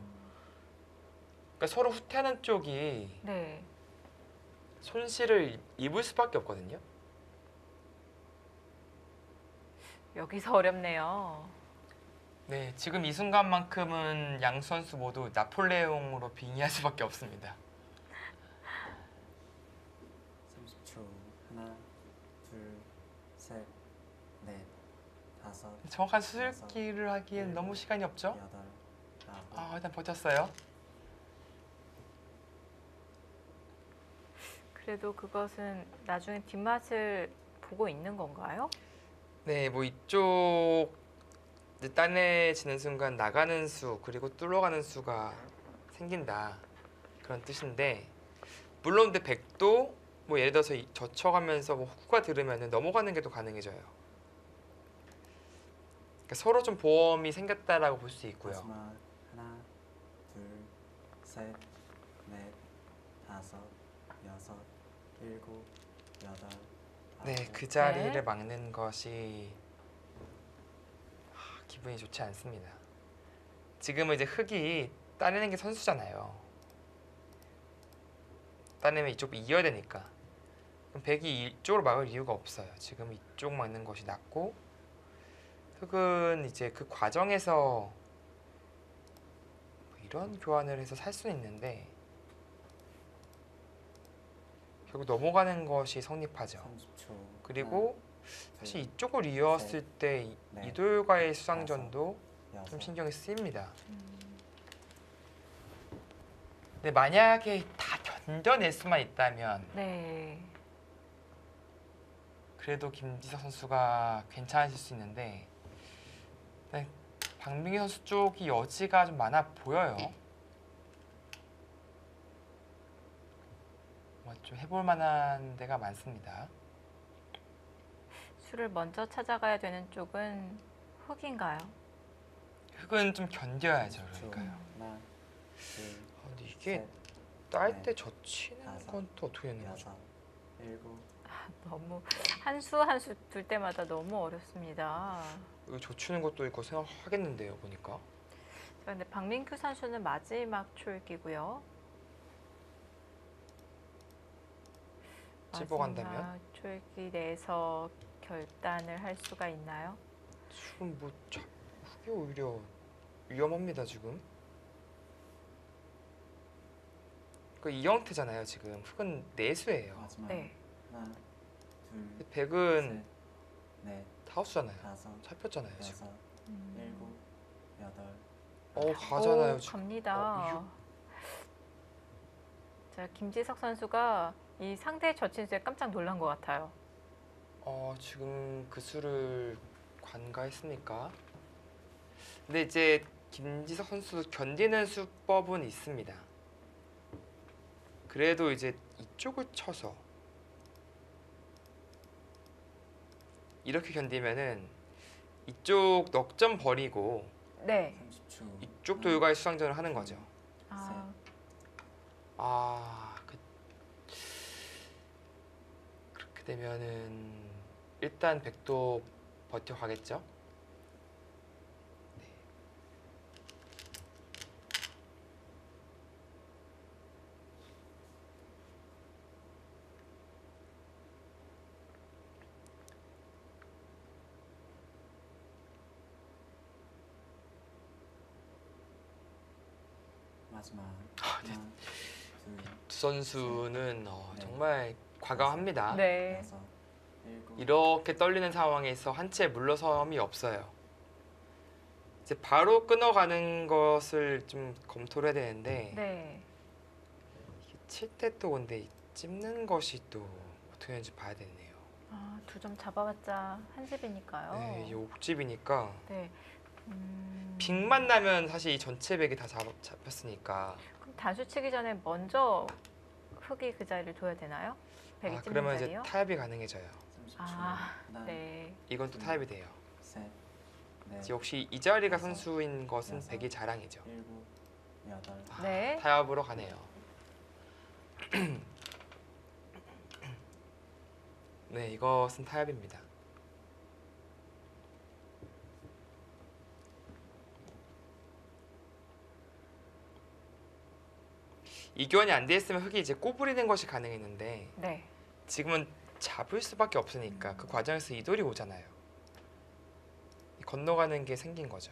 Speaker 2: 그러니까 서로 후퇴하는 쪽이
Speaker 1: 네.
Speaker 2: 손실을 입을 수밖에 없거든요.
Speaker 1: 여기서 어렵네요.
Speaker 2: 네, 지금 이 순간만큼은 양 선수 모두 나폴레옹으로 빙의할 수밖에 없습니다.
Speaker 4: 30초. 하나, 둘, 셋, 넷, 다섯,
Speaker 2: 정확한 수술기를 하기엔 너무 시간이 없죠?
Speaker 4: 여덟, 아홉.
Speaker 2: 일단 버텼어요.
Speaker 1: 그래도 그것은 나중에 뒷맛을 보고 있는 건가요?
Speaker 2: 네, 뭐 이쪽 이제 단해지는 순간 나가는 수 그리고 뚫어가는 수가 생긴다 그런 뜻인데 물론 근데 백도 뭐 예를 들어서 젖혀가면서 뭐 후가 들으면 넘어가는 게 또 가능해져요. 그러니까 서로 좀 보험이 생겼다라고 볼 수 있고요.
Speaker 4: 마지막 하나, 둘, 셋, 넷, 다섯, 여섯, 일곱, 여덟,
Speaker 2: 네,
Speaker 4: 아홉,
Speaker 2: 그 자리를
Speaker 1: 네.
Speaker 2: 막는 것이 기분이 좋지 않습니다. 지금은 이제 흙이 따내는 게 선수잖아요. 따내면 이쪽 이어야 되니까. 그럼 백이 이쪽으로 막을 이유가 없어요. 지금 이쪽 막는 것이 낫고 흙은 이제 그 과정에서 뭐 이런 교환을 해서 살 수는 있는데 결국 넘어가는 것이 성립하죠.
Speaker 4: 30초.
Speaker 2: 그리고
Speaker 4: 하나,
Speaker 2: 사실
Speaker 4: 둘,
Speaker 2: 이쪽을 이어왔을 때
Speaker 4: 넷,
Speaker 2: 이돌과의 수상전도 좀
Speaker 4: 여섯,
Speaker 2: 신경이 쓰입니다. 근데 만약에 다 견뎌낼 수만 있다면
Speaker 1: 네.
Speaker 2: 그래도 김지석 선수가 괜찮으실 수 있는데 네, 박민기 선수 쪽이 여지가 좀 많아 보여요. 뭐 좀 해볼 만한 데가 많습니다.
Speaker 1: 수를 먼저 찾아가야 되는 쪽은 흙인가요?
Speaker 2: 흙은 좀 견뎌야죠.
Speaker 4: 30초.
Speaker 2: 그러니까요.
Speaker 4: 하나, 둘,
Speaker 2: 근데 이게
Speaker 4: 셋,
Speaker 2: 딸 때 젖히는
Speaker 4: 다섯,
Speaker 2: 건 또 어떻게 되는 거죠?
Speaker 4: 여섯, 일곱,
Speaker 1: 너무 한 수 한 수 둘 때마다 너무 어렵습니다.
Speaker 2: 이거 젖히는 것도 있고 생각하겠는데요, 보니까.
Speaker 1: 자, 근데 박민규 선수는 마지막 초읽기고요.
Speaker 2: 찝어간다면?
Speaker 1: 마지막 초읽기 내에서 결단을 할 수가 있나요?
Speaker 2: 지금 뭐 흙이 오히려 위험합니다 지금. 그 이 형태잖아요 지금. 흙은 내수예요.
Speaker 4: 마지막
Speaker 1: 네.
Speaker 4: 하나, 둘,
Speaker 2: 근데 백은
Speaker 4: 셋, 넷,
Speaker 2: 하우스잖아요.
Speaker 4: 다섯,
Speaker 2: 잡혔잖아요 지금.
Speaker 4: 여섯, 일곱, 여덟,
Speaker 2: 가잖아요
Speaker 1: 오,
Speaker 2: 지금.
Speaker 1: 갑니다. 자, 김지석 선수가 이 상대의 젖힌 수에 깜짝 놀란 것 같아요.
Speaker 2: 지금 그 수를 관가했습니까? 근데 이제 김지석 선수 견디는 수법은 있습니다. 그래도 이제 이쪽을 쳐서 이렇게 견디면은 이쪽 넉점 버리고
Speaker 1: 네.
Speaker 4: 30초.
Speaker 2: 이쪽 돌과의 수상전을 하는 거죠.
Speaker 1: 아,
Speaker 2: 그렇게 되면은 일단 백도 버텨가겠죠.
Speaker 4: 마지막
Speaker 2: 네.
Speaker 4: 하나, 둘,
Speaker 2: 두 선수는
Speaker 4: 네.
Speaker 2: 정말 과감합니다.
Speaker 1: 네.
Speaker 4: 여섯, 일곱,
Speaker 2: 이렇게 떨리는 상황에서 한 채 물러섬이 없어요. 이제 바로 끊어가는 것을 좀 검토를 해야 되는데
Speaker 1: 네.
Speaker 2: 칠 때 또 근데 찝는 것이 또 어떻게 되는지 봐야 되네요.
Speaker 1: 아, 2점 잡아봤자 한 집이니까요.
Speaker 2: 네, 이 옥집이니까
Speaker 1: 네.
Speaker 2: 빅만 나면 사실 이 전체 백이 다 잡혔으니까.
Speaker 1: 그럼 단수 치기 전에 먼저 흙이 그 자리를 둬야 되나요? 백이 찝는
Speaker 2: 그러면 이제
Speaker 1: 자리요?
Speaker 2: 타협이 가능해져요.
Speaker 4: 30초.
Speaker 1: 아,
Speaker 4: 하나,
Speaker 1: 네.
Speaker 2: 이건 또 타협이 돼요.
Speaker 4: 셋, 넷,
Speaker 2: 역시 이 자리가
Speaker 4: 여섯,
Speaker 2: 선수인 것은
Speaker 4: 여섯.
Speaker 2: 백이 자랑이죠.
Speaker 4: 일곱, 여덟,
Speaker 1: 네.
Speaker 2: 타협으로 가네요. 네, 이것은 타협입니다. 이 교환이 안 돼 있으면 흙이 이제 꼬부리는 것이 가능했는데
Speaker 1: 네.
Speaker 2: 지금은 잡을 수밖에 없으니까 그 과정에서 이돌이 오잖아요. 건너가는 게 생긴 거죠.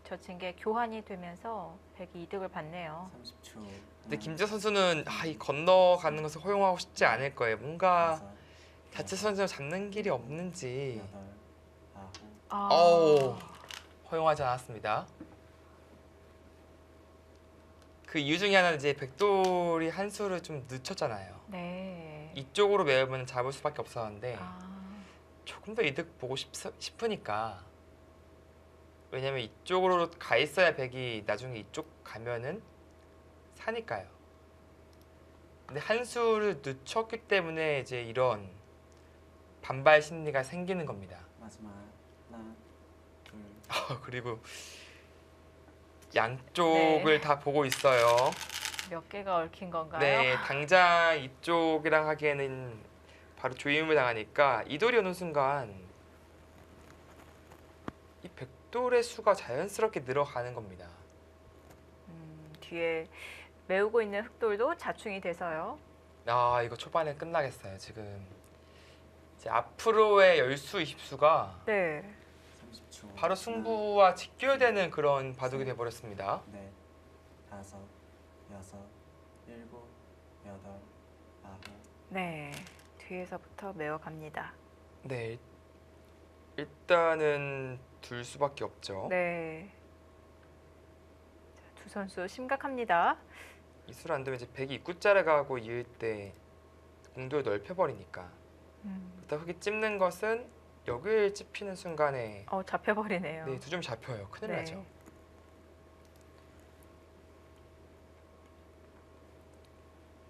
Speaker 1: 젖힌 게 교환이 되면서 백이 이득을 받네요.
Speaker 4: 30초.
Speaker 2: 근데 김재 선수는 이 건너가는 것을 허용하고 싶지 않을 거예요. 뭔가 자체 선수를 잡는 길이 없는지
Speaker 4: 여덟, 아홉,
Speaker 1: 아,
Speaker 2: 어우. 허용하지 않았습니다. 그 이유 중에 하나는 이제 백돌이 한 수를 좀 늦췄잖아요.
Speaker 1: 네.
Speaker 2: 이쪽으로 매우면 잡을 수밖에 없었는데
Speaker 1: 아,
Speaker 2: 조금 더 이득 보고 싶으니까. 왜냐면 이쪽으로 가 있어야 백이 나중에 이쪽 가면은 사니까요. 근데 한 수를 늦췄기 때문에 이제 이런 반발 심리가 생기는 겁니다.
Speaker 4: 마지막 하나, 둘,
Speaker 2: 그리고 양쪽을
Speaker 1: 네.
Speaker 2: 다 보고 있어요.
Speaker 1: 몇 개가 얽힌 건가요?
Speaker 2: 네, 당장 이쪽이랑 하기에는 바로 조임을 당하니까 이돌이 오는 순간 이 백돌의 수가 자연스럽게 늘어가는 겁니다.
Speaker 1: 뒤에 메우고 있는 흑돌도 자충이 돼서요.
Speaker 2: 아, 이거 초반에 끝나겠어요. 지금 이제 앞으로의 열수, 20수가
Speaker 1: 네.
Speaker 4: 30초.
Speaker 2: 바로 승부와 직결되는 그런 바둑이 돼버렸습니다.
Speaker 4: 넷, 다섯, 여섯, 일곱, 여덟, 아홉.
Speaker 1: 네. 뒤에서부터 메워갑니다.
Speaker 2: 네, 일단은 둘 수밖에 없죠.
Speaker 1: 네. 자, 두 선수 심각합니다.
Speaker 2: 이술 안 되면 이제 백이 입구자를 가고 이을 때 공도를 넓혀버리니까. 일단 흙이 찝는 것은 여기를 찝히는 순간에
Speaker 1: 잡혀버리네요.
Speaker 2: 네, 두 점 잡혀요. 큰일
Speaker 1: 네.
Speaker 2: 나죠.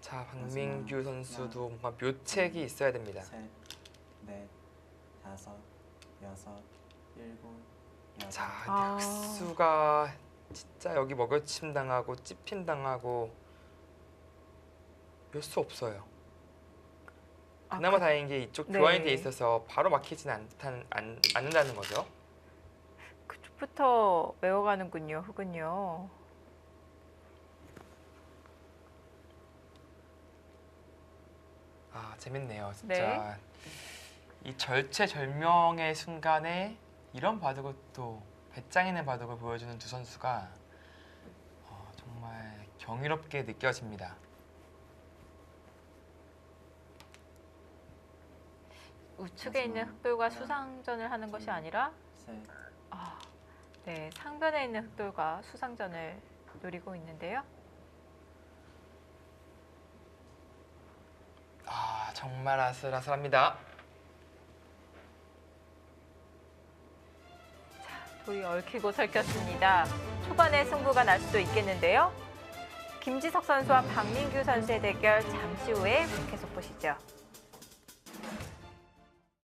Speaker 2: 자, 박민규 선수도 뭔가 묘책이 있어야 됩니다.
Speaker 4: 셋, 넷, 다섯, 여섯, 일곱, 여덟.
Speaker 2: 자,
Speaker 1: 아.
Speaker 2: 근데 흑수가 진짜 여기 먹여침 당하고 찝힘 당하고 몇 수 없어요. 그나마 다행인 게 이쪽
Speaker 1: 네.
Speaker 2: 교환이 돼 있어서 바로 막히지는 않는다는 거죠.
Speaker 1: 그쪽부터 메워가는군요. 흑은요.
Speaker 2: 아, 재밌네요. 진짜
Speaker 1: 네.
Speaker 2: 이 절체절명의 순간에 이런 바둑을 또 배짱 있는 바둑을 보여주는 두 선수가 정말 경이롭게 느껴집니다.
Speaker 1: 우측에 있는 흑돌과 수상전을 하는 것이 아니라
Speaker 4: 셋,
Speaker 1: 네, 상변에 있는 흑돌과 수상전을 노리고 있는데요.
Speaker 2: 아, 정말 아슬아슬합니다.
Speaker 1: 돌이 얽히고 설켰습니다. 초반에 승부가 날 수도 있겠는데요. 김지석 선수와 박민규 선수의 대결 잠시 후에 계속 보시죠.